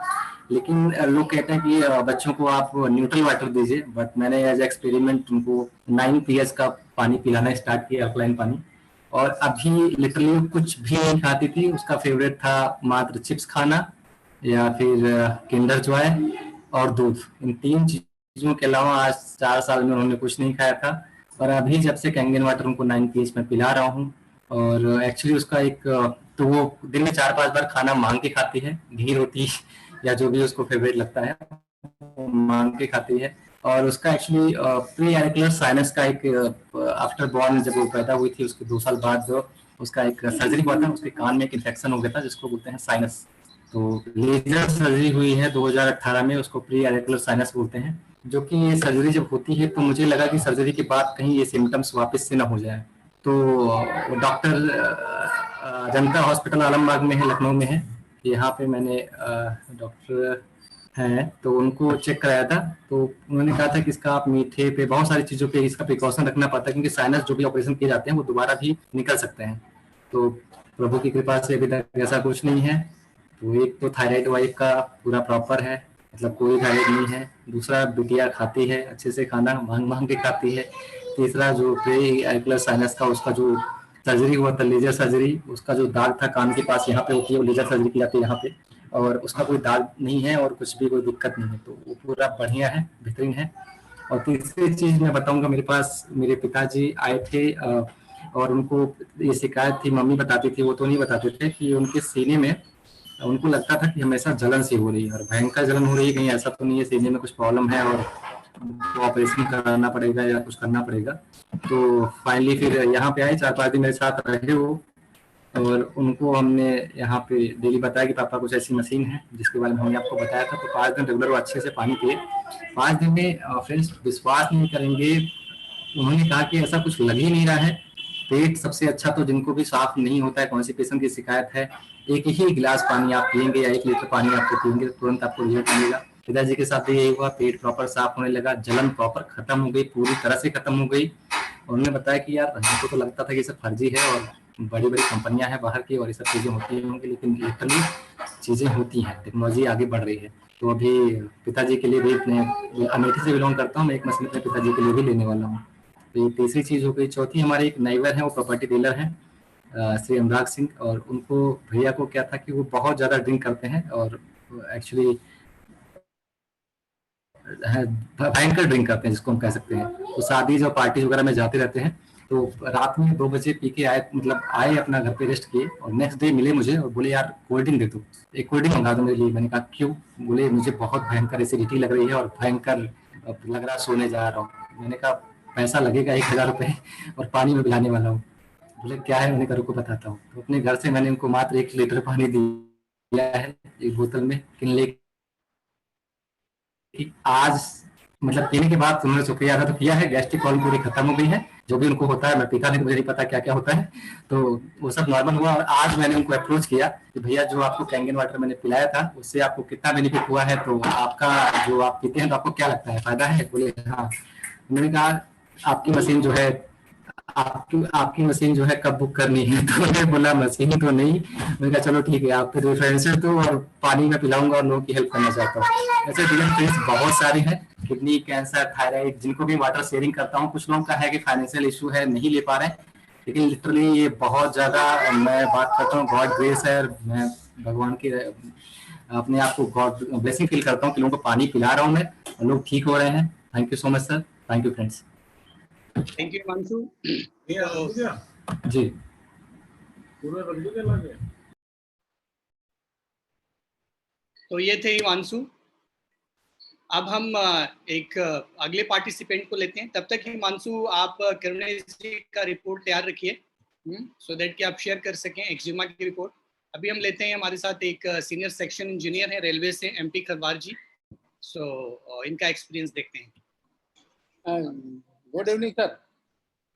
लेकिन लोग कहते हैं कि बच्चों को आप न्यूट्रल वाटर दीजिए, बट मैंने एज एक्सपेरिमेंट उनको 9 pH का पानी पिलाना स्टार्ट किया, अल्कलाइन पानी, और अभी लिटरली कुछ भी नहीं खाती थी। उसका फेवरेट था मात्र चिप्स खाना या फिर किंडर जॉय और दूध। इन 3 चीजों के अलावा आज 4 साल में उन्होंने कुछ नहीं खाया था। और अभी जब से कैंगन वाटर उनको 9 pH में पिला रहा हूँ, और एक्चुअली उसका एक तो वो दिन में 4-5 बार खाना मांग के खाती है, घी रोटी या जो भी उसको फेवरेट लगता है मांग के खाती है। और उसका एक्चुअली प्री एरिकुलर साइनस का एक आफ्टर बॉर्न जब वो पैदा हुई थी उसके 2 साल बाद जो उसका एक सर्जरी हुआ था, उसके कान में एक इन्फेक्शन हो गया था जिसको बोलते हैं साइनस। तो लेजर सर्जरी हुई है 2018 में, उसको प्री एरिकुलर साइनस बोलते हैं। जो कि ये सर्जरी जब होती है तो मुझे लगा कि सर्जरी के बाद कहीं ये सिम्टम्स वापस से ना हो जाए। तो डॉक्टर जनता हॉस्पिटल आलमबाग में है, लखनऊ में है, यहाँ पे मैंने डॉक्टर हैं तो उनको चेक कराया था। तो उन्होंने कहा था कि इसका आप मीठे पे बहुत सारी चीज़ों पे इसका प्रिकॉशन रखना पड़ता है, क्योंकि साइनस जो भी ऑपरेशन किए जाते हैं वो दोबारा भी निकल सकते हैं। तो प्रभु की कृपा से अभी तक ऐसा कुछ नहीं है। तो एक तो थायराइड वाइफ का पूरा प्रॉपर है, मतलब कोई थायराइड नहीं है। दूसरा बिटिया खाती है अच्छे से, खाना मांग मांग के खाती है। तीसरा जो प्री एरिकुलर साइनस का उसका जो सर्जरी हुआ था, लेजर सर्जरी, उसका जो दाग था कान के पास यहाँ पे होती है, वो लेजर सर्जरी की जाती है यहाँ पे, और उसका कोई दाग नहीं है और कुछ भी कोई दिक्कत नहीं है। तो वो पूरा बढ़िया है, बेहतरीन है। और तीसरी चीज मैं बताऊंगा, मेरे पास मेरे पिताजी आए थे और उनको ये शिकायत थी, मम्मी बताती थी, वो तो नहीं बताते थे, कि उनके सीने में उनको लगता था कि हमेशा जलन सी हो रही है, और भयंकर जलन हो रही है, कहीं ऐसा तो नहीं है सीने में कुछ प्रॉब्लम है और तो ऑपरेशन कराना पड़ेगा या कुछ करना पड़ेगा। तो फाइनली फिर यहाँ पे आए, 4-5 दिन मेरे साथ रहे वो, और उनको हमने यहाँ पे डेली बताया कि पापा कुछ ऐसी मशीन है जिसके बारे में हमने आपको बताया था। तो 5 दिन रेगुलर वो अच्छे से पानी पिए। 5 दिन में फ्रेंड्स विश्वास नहीं करेंगे, उन्होंने कहा कि ऐसा कुछ लग ही नहीं रहा है। पेट सबसे अच्छा, तो जिनको भी साफ नहीं होता है, कॉन्स्टिपेशन की शिकायत है, एक ही गिलास पानी आप पियेंगे या 1 लीटर पानी आपको पियेंगे तुरंत आपको रिजल्ट मिलेगा। पिताजी के साथ भी यही हुआ, पेट प्रॉपर साफ होने लगा, जलन प्रॉपर खत्म हो गई, पूरी तरह से खत्म हो गई। उन्होंने बताया कि यार हमको तो लगता था कि ये सब फर्जी है और बड़ी बड़ी कंपनियां हैं बाहर की और ये सब चीज़ें होती होंगी, लेकिन लिटरली चीज़ें होती हैं, टेक्नोलॉजी आगे बढ़ रही है। तो अभी पिताजी के लिए भी, मैं अमेठी से बिलोंग करता हूँ, मैं एक मशीन अपने पिताजी के लिए भी लेने वाला हूँ। तो ये तीसरी चीज़ हो गई। चौथी, हमारे एक नाइबर हैं, वो प्रॉपर्टी डीलर हैं, श्री अनुराग सिंह, और उनको भैया को क्या था कि वो बहुत ज़्यादा ड्रिंक करते हैं और एक्चुअली भयंकर ड्रिंक करते हैं जिसको हम कह सकते हैं। तो शादी जो पार्टी वगैरह में जाते रहते हैं। तो रात में 2 बजे पी के आए, मतलब आए अपना घर पे रेस्ट किए, और नेक्स्ट डे मिले मुझे और बोले यार कोल्ड ड्रिंक दे दो, एक कोल्ड ड्रिंक मंगा दो मेरे लिए। मैंने कहा क्यों? बोले मुझे बहुत भयंकर एसिडिटी लग रही है और भयंकर लग रहा, सोने जा रहा हूँ। मैंने कहा पैसा लगेगा 1000 रुपये और पानी में पिलाने वाला हूँ। बोले क्या है? मैंने कहा रुको बताता हूँ। तो अपने घर से मैंने उनको मात्र 1 लीटर पानी दिया है, एक बोतल में किनले। आज मतलब पीने के बाद उन्होंने शुक्रिया अदा तो किया है, गैस्ट्रिक प्रॉब्लम पूरी खत्म हो गई है। जो भी उनको होता है, मैं पीता नहीं तो मुझे नहीं पता क्या क्या होता है, तो वो सब नॉर्मल हुआ। और आज मैंने उनको अप्रोच किया कि भैया जो आपको कैंगन वाटर मैंने पिलाया था उससे आपको कितना बेनिफिट हुआ है, तो आपका जो आप पीते हैं तो आपको क्या लगता है, फायदा है? बोले हाँ। मैंने कहा आपकी मशीन जो है, आपकी मशीन जो है कब बुक करनी है? तो मैंने बोला मशीन तो नहीं। मैंने कहा चलो ठीक है, आप फिर रेफरेंसेस दो और पानी में पिलाऊंगा और लोगों की हेल्प करना चाहता हूँ। ऐसे डिफरेंस बहुत सारे हैं, किडनी कैंसर, थायराइड, जिनको भी वाटर शेयरिंग करता हूँ। कुछ लोगों का है कि फाइनेंशियल इशू है, नहीं ले पा रहे हैं, लेकिन लिटरली ये बहुत ज्यादा, मैं बात करता हूँ गॉड ग्रेस है। मैं भगवान की अपने आप को गॉड ब्लेसिंग फील करता हूँ कि लोगों को पानी पिला रहा हूँ मैं और लोग ठीक हो रहे हैं। Thank you so much sir, thank you friends. Thank you Himanshu. जी तो ये थे हिमांशु। अब हम एक अगले पार्टिसिपेंट को लेते हैं। तब तक हिमांशु आप करुणेश का रिपोर्ट तैयार रखिए, सो दैट कि आप शेयर कर सकें एक्जिमा की रिपोर्ट। अभी हम लेते हैं हमारे साथ एक सीनियर सेक्शन इंजीनियर है रेलवे से, MP खरवार जी। सो इनका एक्सपीरियंस देखते हैं। Good evening sir.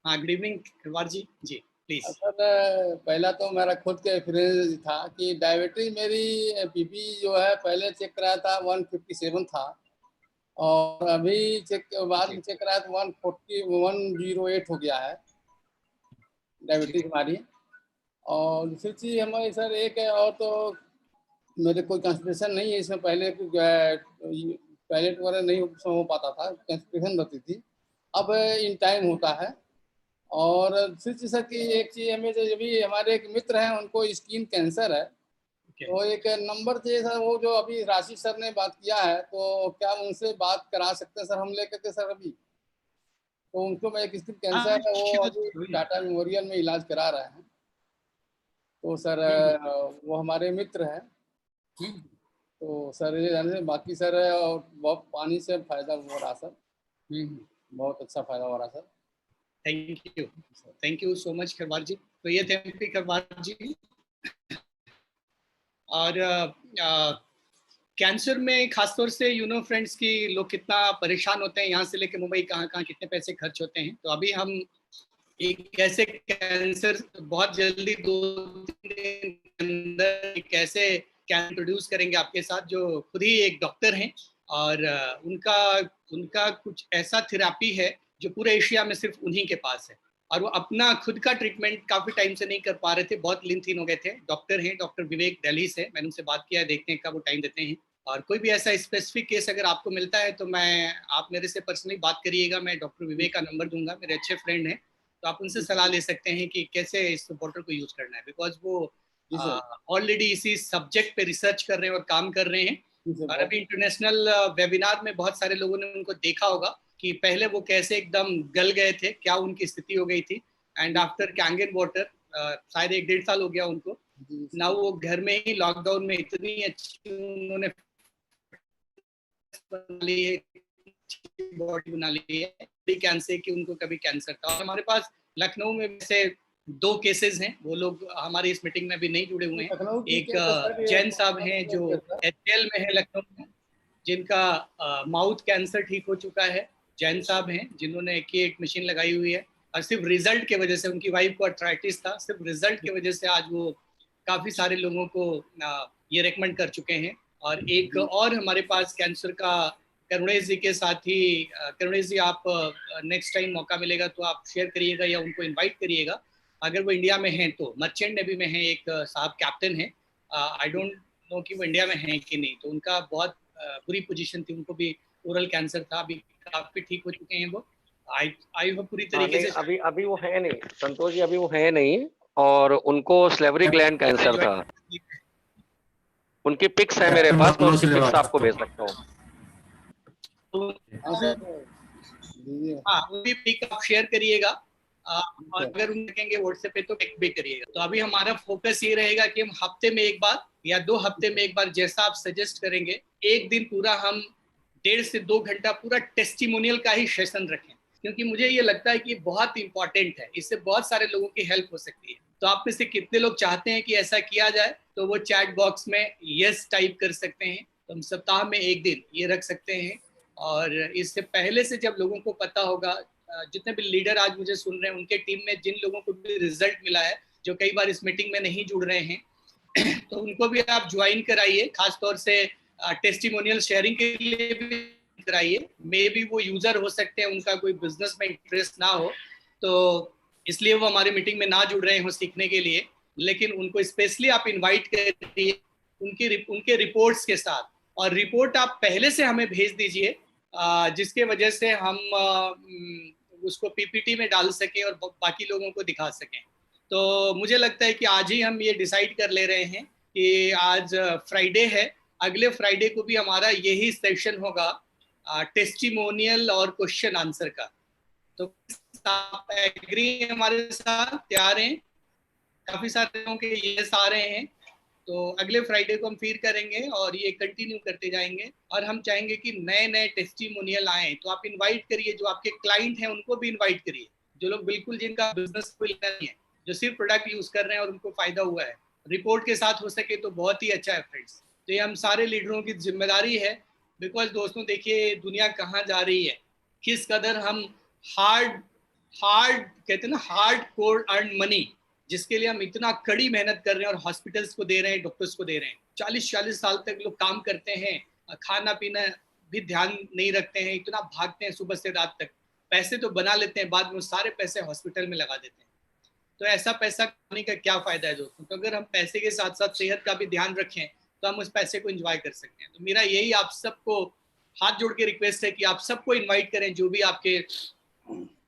हाँ गुड इवनिंग खरवार जी, जी प्लीज। सर पहला तो मेरा खुद का एक्सपीरियंस था कि डायबिटीज मेरी BP जो है पहले चेक कराया था 157 था, और अभी बाद में चेक कराया तो 108 हो गया है डायबिटीज हमारी। और दूसरी चीज़ हमारी सर एक है, और तो मेरे कोई कंस्टिपेशन नहीं है इसमें। पहले टॉयलेट वगैरह नहीं हो पाता था, कंस्टिपेशन रहती थी, अब इन टाइम होता है। और दूसरी चीज़ सर की एक चीज़ हमें जो भी हमारे एक मित्र हैं उनको स्किन कैंसर है, तो एक नंबर चाहिए सर, वो जो अभी राशिद सर ने बात किया है, तो क्या उनसे बात करा सकते हैं सर हम लेकर के सर? अभी तो उनको मैं एक स्किन कैंसर है, वो अभी टाटा मेमोरियल में इलाज करा रहे हैं। तो सर वो हमारे मित्र हैं। तो सर ये जाने से बाकी सर बहुत पानी से फायदा हो रहा सर, बहुत अच्छा फायदा हो रहा सर। Thank you so much Kharwar ji. तो ये थे MP खरवार जी। और कैंसर में खासतौर से फ्रेंड्स की लोग कितना परेशान होते हैं, यहाँ से लेके मुंबई कहाँ कितने पैसे खर्च होते हैं। तो अभी हम एक ऐसे कैंसर बहुत जल्दी 2-3 दिन के अंदर एक ऐसे कैन प्रोड्यूस करेंगे आपके साथ, जो खुद ही एक डॉक्टर हैं और उनका कुछ ऐसा थेरेपी है जो पूरे एशिया में सिर्फ उन्हीं के पास है। और वो अपना खुद का ट्रीटमेंट काफी टाइम से नहीं कर पा रहे थे, बहुत लीन हो गए थे। डॉक्टर हैं, डॉक्टर विवेक दिल्ली से, मैंने उनसे बात किया है, देखते हैं कब वो टाइम देते हैं। और कोई भी ऐसा स्पेसिफिक केस अगर आपको मिलता है तो आप मेरे से पर्सनली बात करिएगा, मैं डॉक्टर विवेक का नंबर दूंगा, मेरे अच्छे फ्रेंड हैं, तो आप उनसे सलाह ले सकते हैं कि कैसे इस वाटर को यूज करना है, बिकॉज वो ऑलरेडी इसी सब्जेक्ट पे रिसर्च कर रहे हैं और काम कर रहे हैं। और अभी इंटरनेशनल वेबिनार में बहुत सारे लोगों ने उनको देखा होगा कि पहले वो कैसे एकदम गल गए थे, क्या उनकी स्थिति हो गई थी। एंड आफ्टर कैंगन वाटर शायद 1-1.5 साल हो गया उनको, ना वो घर में ही लॉकडाउन में इतनी अच्छी उन्होंने बॉडी बना ली है कैंसर की, उनको कभी कैंसर था। और हमारे पास लखनऊ में से 2 केसेस हैं, वो लोग हमारी इस मीटिंग में भी नहीं जुड़े हुए हैं। एक जैन साहब हैं जो HCL में है लखनऊ में, जिनका माउथ कैंसर ठीक हो चुका है। जैन साहब हैं जिन्होंने एक मशीन लगाई हुई है और सिर्फ रिजल्ट के वजह से, उनकी वाइफ को आर्थराइटिस था, सिर्फ रिजल्ट की वजह से आज वो काफी सारे लोगों को ये रेकमेंड कर चुके हैं। और एक और हमारे पास कैंसर का करुणेश जी के साथ ही, करुणेश जी आप नेक्स्ट टाइम मौका मिलेगा तो आप शेयर करिएगा या उनको इनवाइट करिएगा, अगर वो इंडिया में हैं तो। मर्चेंट नेवी में है एक साहब, कैप्टन है, आई डोंट नो कि वो इंडिया में हैं कि नहीं। तो उनका बहुत बुरी पोजीशन थी, उनको भी ओरल कैंसर था, अभी काफी ठीक हो चुके हैं वो। आई होप पूरी तरीके से। अभी वो है नहीं संतोष जी, अभी वो है नहीं, और उनको स्लेवरी ग्लैंड कैंसर था। उनकी पिक्स है मेरे पास, मैं उसकी पिक्स आपको भेज सकता हूँ। हाँ, वो भी पिक आप शेयर करिएगा, और अगर उन देखेंगे व्हाट्सएप पे तो पिक भी करिएगा। तो अभी हमारा फोकस ये रहेगा कि हम हफ्ते में एक बार या 2 हफ्ते में एक बार, जैसा आप सजेस्ट करेंगे, एक दिन पूरा हम 1.5 से 2 घंटा पूरा टेस्टिमोनियल का ही सेशन रखें, क्योंकि मुझे ये लगता है कि बहुत इंपॉर्टेंट है, इससे बहुत सारे लोगों की हेल्प हो सकती है। तो आप में से कितने लोग चाहते हैं कि ऐसा किया जाए, तो वो चैट बॉक्स में यस टाइप कर सकते हैं। तो हम सप्ताह में एक दिन ये रख सकते हैं। और इससे पहले से जब लोगों को पता होगा, जितने भी लीडर आज मुझे सुन रहे हैं, उनके टीम में जिन लोगों को भी रिजल्ट मिला है, जो कई बार इस मीटिंग में नहीं जुड़ रहे हैं, तो उनको भी आप ज्वाइन कराइए, खासतौर से टेस्टिमोनियल शेयरिंग के लिए भी कराइए। मे भी वो यूजर हो सकते हैं, उनका कोई बिजनेस में इंटरेस्ट ना हो, तो इसलिए वो हमारी मीटिंग में ना जुड़ रहे हो सीखने के लिए, लेकिन उनको स्पेशली आप इनवाइट करिए उनके रिपोर्ट्स के साथ। और रिपोर्ट आप पहले से हमें भेज दीजिए, जिसके वजह से हम उसको PPT में डाल सकें और बाकी लोगों को दिखा सकें। तो मुझे लगता है कि आज ही हम ये डिसाइड कर ले रहे हैं कि आज फ्राइडे है, अगले फ्राइडे को भी हमारा यही सेशन होगा टेस्टिमोनियल और क्वेश्चन आंसर का। तो आप एग्री हमारे साथ, तैयार हैं? काफी सारे लोगों के यस आ रहे हैं। तो अगले फ्राइडे को हम फिर करेंगे और ये कंटिन्यू करते जाएंगे। और हम चाहेंगे कि नए टेस्टिमोनियल आए, तो आप इनवाइट करिए, जो आपके क्लाइंट हैं उनको भी इनवाइट करिए, जो लोग बिल्कुल जिनका बिजनेस कोई नहीं है, जो सिर्फ प्रोडक्ट यूज कर रहे हैं और उनको फायदा हुआ है, रिपोर्ट के साथ हो सके तो बहुत ही अच्छा है फ्रेंड्स। तो ये हम सारे लीडरों की जिम्मेदारी है, बिकॉज दोस्तों देखिए दुनिया कहाँ जा रही है, किस कदर हम हार्ड कहते हैं ना, हार्ड कोर अर्न मनी, जिसके लिए हम इतना कड़ी मेहनत कर रहे हैं और हॉस्पिटल्स को दे रहे हैं, डॉक्टर्स को दे रहे हैं। 40-40 साल तक लोग काम करते हैं, खाना पीना भी ध्यान नहीं रखते हैं, इतना भागते हैं सुबह से रात तक, पैसे तो बना लेते हैं, बाद में सारे पैसे हॉस्पिटल में लगा देते हैं। तो ऐसा पैसा कमाने का क्या फायदा है दोस्तों? तो अगर हम पैसे के साथ साथ सेहत का भी ध्यान रखें तो हम उस पैसे को एंजॉय कर सकते हैं। तो मेरा यही आप सबको हाथ जोड़ के रिक्वेस्ट है कि आप सबको इन्वाइट करें, जो भी आपके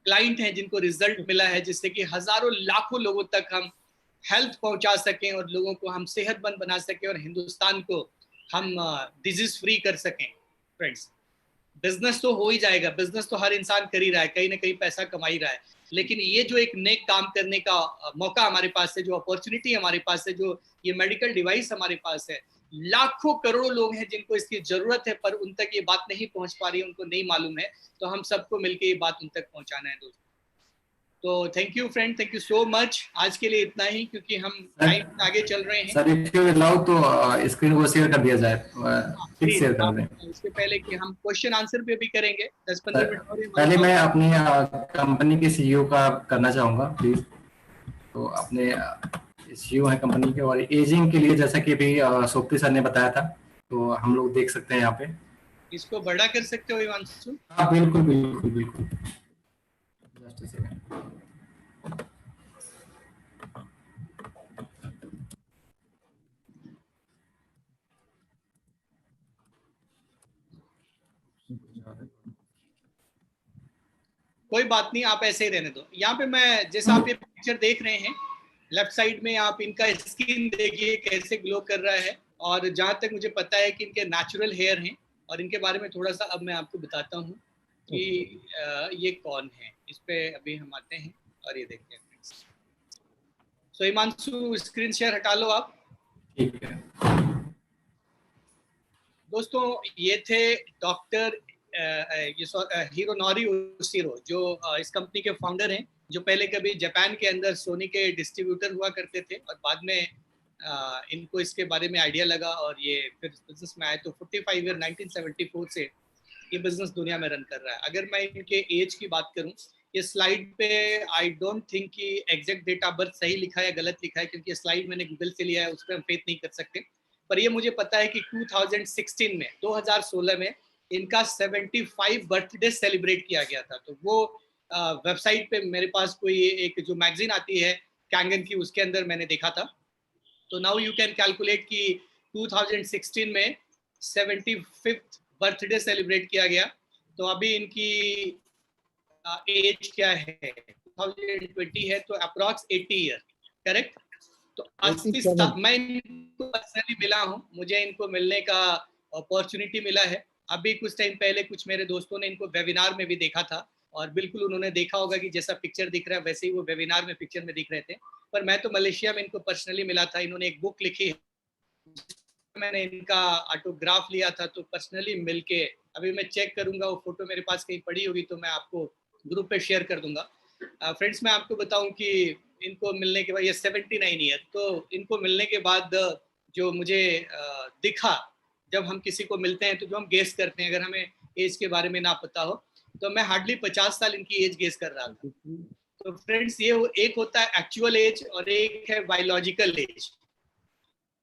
क्लाइंट हैं जिनको रिजल्ट मिला है, जिससे कि हजारों लाखों लोगों तक हम हेल्थ पहुंचा सकें और लोगों को हम सेहतमंद बना सकें और हिंदुस्तान को हम डिजीज फ्री कर सकें। फ्रेंड्स, बिजनेस तो हो ही जाएगा, बिजनेस तो हर इंसान कर ही रहा है, कहीं ना कहीं पैसा कमा ही रहा है, लेकिन ये जो एक नेक काम करने का मौका हमारे पास है, जो अपॉर्चुनिटी हमारे पास है, जो ये मेडिकल डिवाइस हमारे पास है, लाखों करोड़ों लोग हैं जिनको इसकी जरूरत है पर उन तक ये बात नहीं पहुंच पा रही है, उनको नहीं मालूम है, तो हम सबको मिलकर ये बात उन तक पहुंचाना है दोस्तों। तो thank you friend, thank you so much. आज के लिए इतना ही, क्योंकि हम टाइम आगे चल रहे हैं। सर इफ यू अलाउ तो स्क्रीन को शेयर कर दिया जाए, फिर शेयर कर दें। इसके पहले कि हम क्वेश्चन आंसर पे भी करेंगे 10-15 मिनट और। पहले मैं अपनी कंपनी के सीईओ का करना चाहूंगा प्लीज। तो अपने सीईओ है कंपनी के, और एजिंग के लिए जैसा कि अभी सोपी सर ने बताया था, तो हम लोग देख सकते हैं यहाँ पे। इसको बड़ा कर सकते हो हिमांशु? हाँ बिल्कुल बिल्कुल बिल्कुल। Just a second. कोई बात नहीं, आप ऐसे ही रहने दो। यहाँ पे मैं, जैसा आप ये पिक्चर देख रहे हैं लेफ्ट साइड में, आप इनका स्किन देखिए कैसे ग्लो कर रहा है, और जहाँ तक मुझे पता है कि इनके नेचुरल हेयर हैं, और इनके बारे में थोड़ा सा अब मैं आपको बताता हूँ कि ये कौन है। इस पे अभी हम आते हैं और ये देखते हैं। सो हिमांशु स्क्रीन शेयर हटा लो आप। ठीक है दोस्तों, ये थे डॉक्टर हिरोनोरी ओशिरो, जो इस कंपनी के फाउंडर हैं, जो पहले कभी जापान के अंदर सोनी के डिस्ट्रीब्यूटर हुआ करते थे, और बाद में इनको इसके बारे में आइडिया लगा और ये फिर बिजनेस में आए। तो 45 ईयर 1974 से ये बिजनेस दुनिया में रन कर रहा है। अगर मैं इनके एज की बात करूं, ये स्लाइड पे आई डोंट थिंक कि एग्जैक्ट डेट ऑफ बर्थ सही लिखा है या गलत लिखा है, क्योंकि स्लाइड मैंने गूगल से लिया है, उस पर हम फेथ नहीं कर सकते। पर ये मुझे पता है कि 2016 में इनका 75 बर्थडे सेलिब्रेट किया गया था। तो वो वेबसाइट पे मेरे पास कोई एक जो मैगजीन आती है कैंगन की, उसके अंदर मैंने देखा था। तो नाउ यू कैन कैलकुलेट कि 2016 में 75th बर्थडे सेलिब्रेट किया गया। तो अभी इनकी एज क्या है, 2020 है, तो अप्रॉक्स 80 ईयर, करेक्ट। तो 80 मैं इनको पर्सनली मिला हूँ, मुझे इनको मिलने का अपॉर्चुनिटी मिला है। अभी कुछ टाइम पहले कुछ मेरे दोस्तों ने इनको वेबिनार में भी देखा था, और बिल्कुल उन्होंने देखा होगा कि जैसा पिक्चर दिख रहा है वैसे ही वो वेबिनार में पिक्चर में दिख रहे थे। पर मैं तो मलेशिया में इनको पर्सनली मिला था। इन्होंने एक बुक लिखी है, मैंने इनका ऑटोग्राफ लिया था, तो पर्सनली मिलके अभी मैं चेक करूंगा, वो फोटो मेरे पास कहीं पड़ी होगी तो मैं आपको ग्रुप पे शेयर कर दूंगा। फ्रेंड्स, मैं आपको बताऊं कि इनको मिलने के बाद, ये 79 ईयर, तो इनको मिलने के बाद जो मुझे दिखा, जब हम किसी को मिलते हैं तो जो हम गेस करते हैं, अगर हमें एज के बारे में ना पता हो, तो मैं हार्डली 50 साल इनकी एज गेस कर रहा था। तो फ्रेंड्स, ये एक होता है एक्चुअल एज और एक है बायोलॉजिकल एज,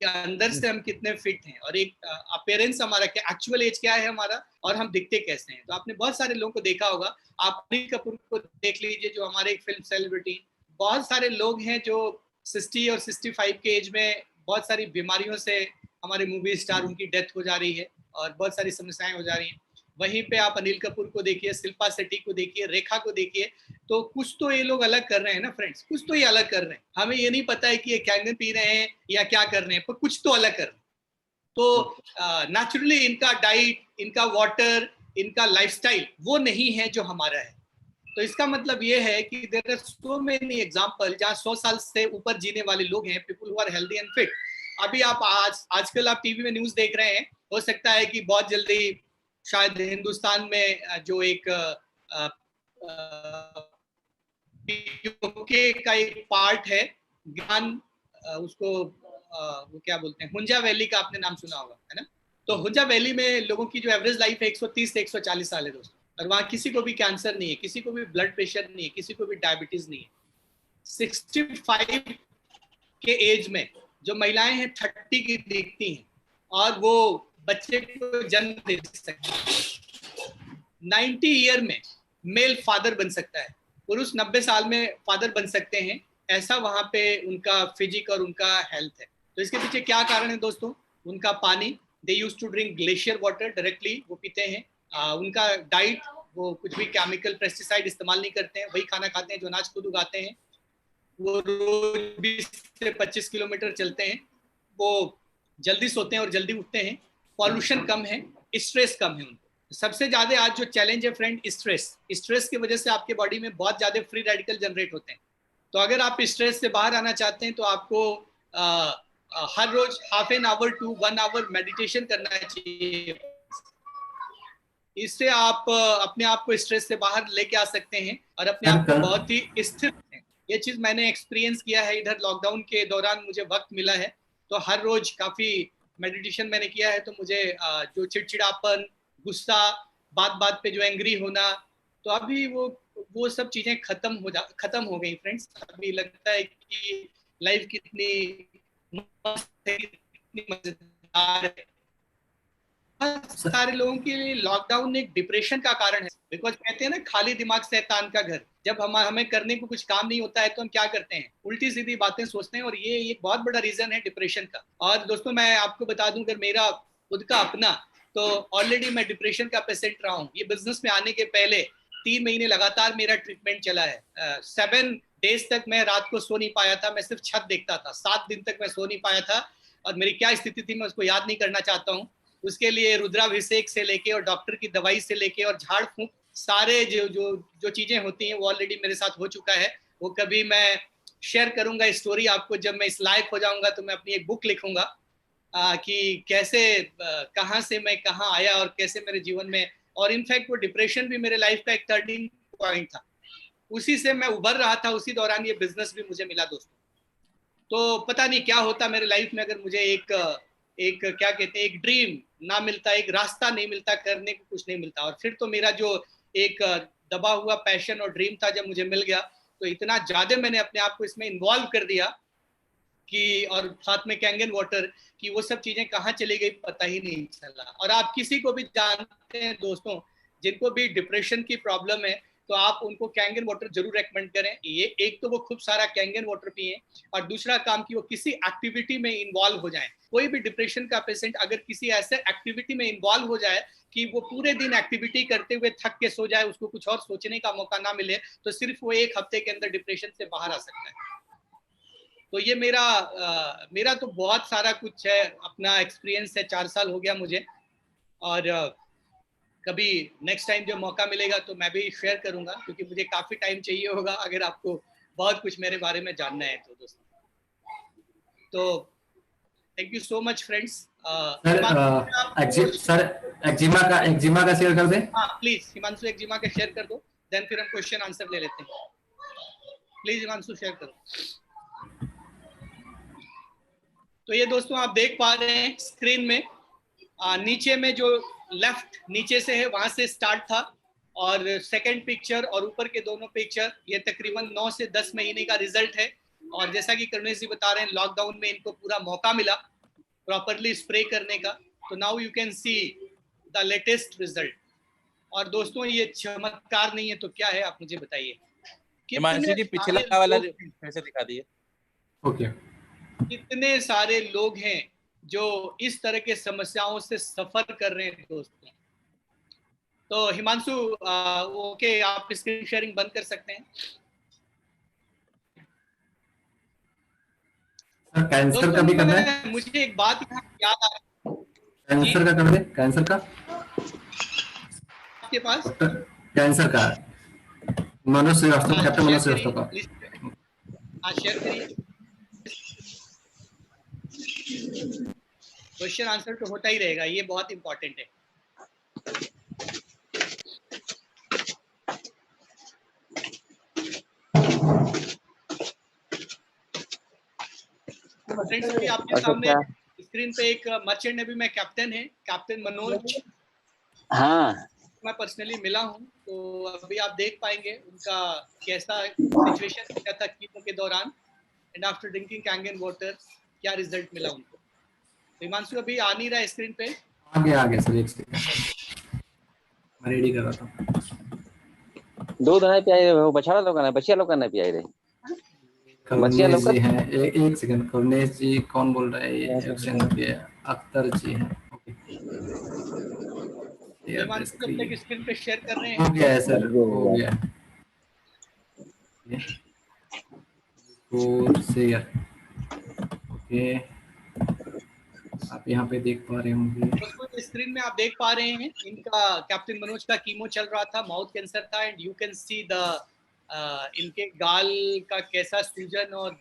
अंदर से हम कितने फिट हैं, और एक अपीयरेंस हमारा क्या, एक्चुअल एज क्या है हमारा, और हम दिखते कैसे हैं। तो आपने बहुत सारे लोगों को देखा होगा, आप अनिल कपूर को देख लीजिए, जो हमारे एक फिल्म सेलिब्रिटी। बहुत सारे लोग हैं जो 60 और 65 के एज में बहुत सारी बीमारियों से, हमारे मूवी स्टार, उनकी डेथ हो जा रही है और बहुत सारी समस्याएं हो जा रही हैं। वहीं पे आप अनिल कपूर को देखिए, शिल्पा शेट्टी को देखिए, रेखा को देखिए, तो कुछ तो ये लोग अलग कर रहे हैं ना फ्रेंड्स, कुछ तो ये अलग कर रहे हैं। हमें ये नहीं पता है कि ये कैंगन पी रहे हैं या क्या कर रहे हैं, पर कुछ तो अलग कर रहे हैं। तो नेचुरली इनका डाइट, इनका वाटर, इनका लाइफस्टाइल वो नहीं है जो हमारा है। तो इसका मतलब ये है कि there are so many example जहाँ 100 साल से ऊपर जीने वाले लोग हैं, people who are healthy and fit. अभी आप आजकल आप टीवी में न्यूज देख रहे हैं, हो सकता है कि बहुत जल्दी शायद हिंदुस्तान में जो एक यूके का एक पार्ट है, ज्ञान, उसको वो क्या बोलते हैं, हुंजा वैली का आपने नाम सुना होगा, है ना। तो हुंजा वैली में लोगों की जो एवरेज लाइफ है 130 से 140 साल है दोस्तों, और वहाँ किसी को भी कैंसर नहीं है, किसी को भी ब्लड प्रेशर नहीं है, किसी को भी डायबिटीज नहीं है। 65 के एज में जो महिलाएं हैं 30 की दिखती हैं, और वो बच्चे को जन्म दे सकते हैं। 90 ईयर में मेल फादर बन सकता है, पुरुष 90 साल में फादर बन सकते हैं। ऐसा वहाँ पे उनका फिजिक और उनका हेल्थ है। तो इसके पीछे क्या कारण है दोस्तों? उनका पानी, they use to drink glacier water directly, वो पीते हैं। उनका डाइट, वो कुछ भी केमिकल पेस्टिसाइड इस्तेमाल नहीं करते हैं, वही खाना खाते हैं जो अनाज खुद उगाते हैं। वो रोज 20 से 25 किलोमीटर चलते हैं, वो जल्दी सोते हैं और जल्दी उठते हैं, पॉल्यूशन कम है, स्ट्रेस कम है उनको। सबसे ज्यादा आज जो चैलेंज है फ्रेंड, स्ट्रेस की वजह से आपके बॉडी में बहुत ज्यादा फ्री रेडिकल जनरेट होते हैं। तो अगर आप स्ट्रेस से बाहर आना चाहते हैं तो आपको हर रोज half an hour to 1 hour meditation करना चाहिए। इससे आप अपने आप को स्ट्रेस से बाहर लेके आ सकते हैं और अपने आप को बहुत ही स्थिर हैं। ये चीज मैंने एक्सपीरियंस किया है इधर लॉकडाउन के दौरान, मुझे वक्त मिला है तो हर रोज काफी मेडिटेशन मैंने किया है। तो मुझे जो चिड़चिड़ापन, गुस्सा, बात बात पे जो एंग्री होना, तो अभी वो सब चीजें खत्म हो गई फ्रेंड्स। अभी लगता है कि लाइफ कितनी मस्त है, कितनी मजेदार है। सारे लोगों के लिए लॉकडाउन एक डिप्रेशन का कारण है, बिकॉज कहते हैं ना खाली दिमाग शैतान का घर। जब हमें करने को कुछ काम नहीं होता है तो हम क्या करते हैं, उल्टी सीधी बातें सोचते हैं, और ये एक बहुत बड़ा रीजन है डिप्रेशन का। और दोस्तों मैं आपको बता दूं, अगर मेरा खुद का अपना, तो ऑलरेडी मैं डिप्रेशन का पेशेंट रहा हूँ। ये बिजनेस में आने के पहले 3 महीने लगातार मेरा ट्रीटमेंट चला है। 7 डेज तक मैं रात को सो नहीं पाया था, मैं सिर्फ छत देखता था। 7 दिन तक मैं सो नहीं पाया था, और मेरी क्या स्थिति थी मैं उसको याद नहीं करना चाहता हूँ। उसके लिए रुद्राभिषेक से लेके और डॉक्टर की दवाई से लेके और झाड़ फूंक, सारे जो चीजें होती हैं वो ऑलरेडी मेरे साथ हो चुका है। वो कभी मैं शेयर करूंगा स्टोरी आपको, जब मैं इस लायक हो जाऊंगा तो मैं अपनी एक बुक लिखूंगा कि कैसे कहाँ से मैं कहाँ आया और कैसे मेरे जीवन में, और इनफैक्ट वो डिप्रेशन भी मेरे लाइफ का एक टर्निंग पॉइंट था। उसी से मैं उभर रहा था, उसी दौरान ये बिजनेस भी मुझे मिला दोस्तों। तो पता नहीं क्या होता मेरे लाइफ में अगर मुझे एक क्या कहते हैं, एक ड्रीम ना मिलता, एक रास्ता नहीं मिलता, करने को कुछ नहीं मिलता। और फिर तो मेरा जो एक दबा हुआ पैशन और ड्रीम था, जब मुझे मिल गया तो इतना ज्यादा मैंने अपने आप को इसमें इन्वॉल्व कर दिया कि, और साथ में कैंगन वाटर की वो सब चीजें कहाँ चली गई पता ही नहीं चला। और आप किसी को भी जानते हैं दोस्तों जिनको भी डिप्रेशन की प्रॉब्लम है, तो आप उनको कैंगन वाटर जरूर रेकमेंड करें। ये एक तो वो खूब सारा कैंगन वाटर पिए, और दूसरा काम कि वो किसी एक्टिविटी में इन्वॉल्व हो जाए। कोई भी डिप्रेशन का पेशेंट अगर किसी ऐसे एक्टिविटी में इन्वॉल्व हो जाए कि वो पूरे दिन एक्टिविटी करते हुए थक के सो जाए, उसको कुछ और सोचने का मौका ना मिले, तो सिर्फ वो 1 हफ्ते के अंदर डिप्रेशन से बाहर आ सकता है। तो ये मेरा तो बहुत सारा कुछ है, अपना एक्सपीरियंस है। 4 साल हो गया मुझे, और कभी नेक्स्ट टाइम जो मौका मिलेगा तो मैं भी शेयर करूंगा, क्योंकि मुझे काफी टाइम चाहिए होगा अगर आपको बहुत कुछ मेरे बारे में जानना है तो दोस्तों। तो thank you so much friends. Sir eczema का शेयर कर दे। हाँ प्लीज हिमांशु एक्जिमा का शेयर कर दो, देन फिर हम क्वेश्चन आंसर ले लेते हैं। प्लीज हिमांशु शेयर करो। तो ये दोस्तों आप देख पा रहे हैं स्क्रीन में, नीचे में जो लेफ्ट नीचे से है वहां से स्टार्ट था, और सेकंड पिक्चर और ऊपर के दोनों पिक्चर, ये तकरीबन 9 से 10 महीने का रिजल्ट है। और जैसा कि करुणेश जी बता रहे हैं, लॉकडाउन में इनको पूरा मौका मिला प्रॉपरली स्प्रे करने का। तो now you can see the latest result. और दोस्तों ये चमत्कार नहीं है तो क्या है, आप मुझे बताइए। हिमांशु जी पिछला वाला फिर से दिखा दिए। ओके। कितने सारे लोग हैं जो इस तरह के समस्याओं से सफर कर रहे हैं दोस्तों। तो हिमांशु ओके, आप स्क्रीन शेयरिंग बंद कर सकते हैं। कैंसर का भी करना है। मुझे एक बात याद आ रही है, कैंसर का कर दे। कैंसर का आपके पास कैंसर का मनोज श्रीवास्तव, कैप्टन मनोज श्रीवास्तव का शेयर करिए। क्वेश्चन आंसर तो होता ही रहेगा, ये बहुत इंपॉर्टेंट है। फ्रेंड्स अभी आपके सामने स्क्रीन पे एक मर्चेंट नेवी में कैप्टन है, कैप्टन मनोज। हाँ मैं पर्सनली मिला हूँ, तो अभी आप देख पाएंगे उनका कैसा सिचुएशन था कीमो के दौरान, and after drinking Kangen water क्या रिजल्ट मिला उनको। हिमांशु अभी आ नहीं रहा है स्क्रीन पे। आगे सर, एक सेकंड मैं रेडी कर रहा था। दूध नहीं पियाई रहे हो, बछड़ा लोग ना, बचिया लोग ना पियाई रहे। बचिया लोग जी हैं। एक सेकंड, करुणेश जी कौन बोल रहा है? ये अख्तर जी हैं। हिमांशु जब तक स्क्रीन पे शेयर कर रहे हैं। हो गया है सर, हो गया। और शेयर ओके। आप यहाँ पे देख पा रहे होंगे। दोस्तों स्क्रीन में आप देख पा रहे हैं इनका कैप्टन मनोज का कीमो चल रहा था, माउथ कैंसर था, and you can see the इनके गाल का कैसा सूजन, और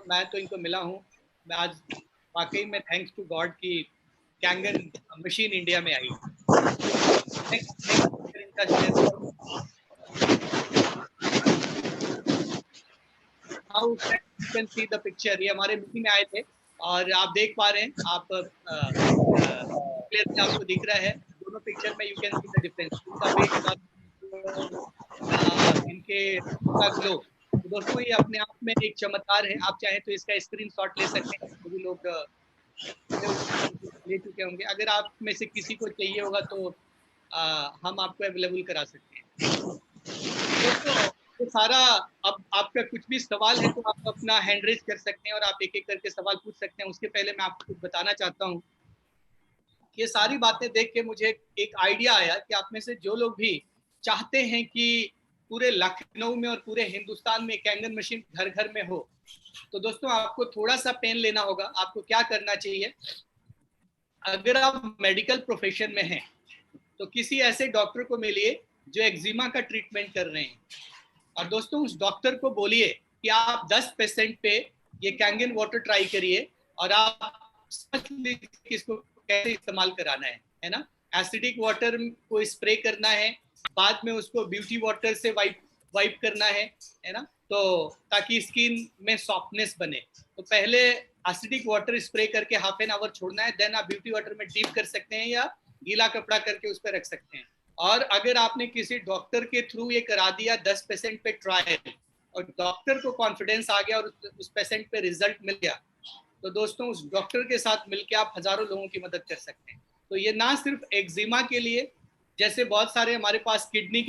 मैं तो इनको मिला हूँ। मैं आज वाकई में थैंक्स टू गॉड की कैंगन मशीन इंडिया में आई। How can see the picture, ये हमारे मीटिंग में आए थे और आप देख पा रहे हैं, आप क्लियर आपको दिख रहा है दोनों पिक्चर में, you can see the difference इनके ग्लो। तो दोस्तों ये अपने आप में एक चमत्कार है। आप चाहें तो इसका स्क्रीनशॉट ले सकते हैं, सभी लोग ले चुके होंगे। अगर आप में से किसी को चाहिए होगा तो हम आपको अवेलेबल करा सकते हैं। दोस्तों तो सारा, अब आपका कुछ भी सवाल है तो आप अपना हैंड रेज कर सकते हैं और आप एक एक करके सवाल पूछ सकते हैं। उसके पहले मैं आपको कुछ बताना चाहता हूँ। ये सारी बातें देख के मुझे एक आइडिया आया कि आप में से जो लोग भी चाहते हैं कि पूरे लखनऊ में और पूरे हिंदुस्तान में कैंगन मशीन घर घर में हो, तो दोस्तों आपको थोड़ा सा पेन लेना होगा। आपको क्या करना चाहिए, अगर आप मेडिकल प्रोफेशन में हैं तो किसी ऐसे डॉक्टर को मिलिए जो एक्जिमा का ट्रीटमेंट कर रहे हैं, और दोस्तों उस डॉक्टर को बोलिए कि आप 10% पे ये कैंगन वाटर ट्राई करिए और आप समझ लीजिए कि इसको कैसे इस्तेमाल कराना है ना। एसिडिक वाटर को स्प्रे करना है, बाद में उसको ब्यूटी वाटर से वाइप करना है ना, तो ताकि स्किन में सॉफ्टनेस बने। तो पहले एसिडिक वाटर स्प्रे करके हाफ एन आवर छोड़ना है, देन आप ब्यूटी वाटर में डीप कर सकते हैं या गीला कपड़ा करके उस पर रख सकते हैं। और अगर आपने किसी डॉक्टर के थ्रू ये करा दिया 10% पे ट्रायल और डॉक्टर को कॉन्फिडेंस आ गया और उस पेशेंट पे रिजल्ट मिल गया, तो दोस्तों उस डॉक्टर के साथ मिलकर आप हजारों लोगों की मदद कर सकते हैं। तो ये ना सिर्फ एक्जिमा के लिए, जैसे बहुत सारे हमारे पास किडनी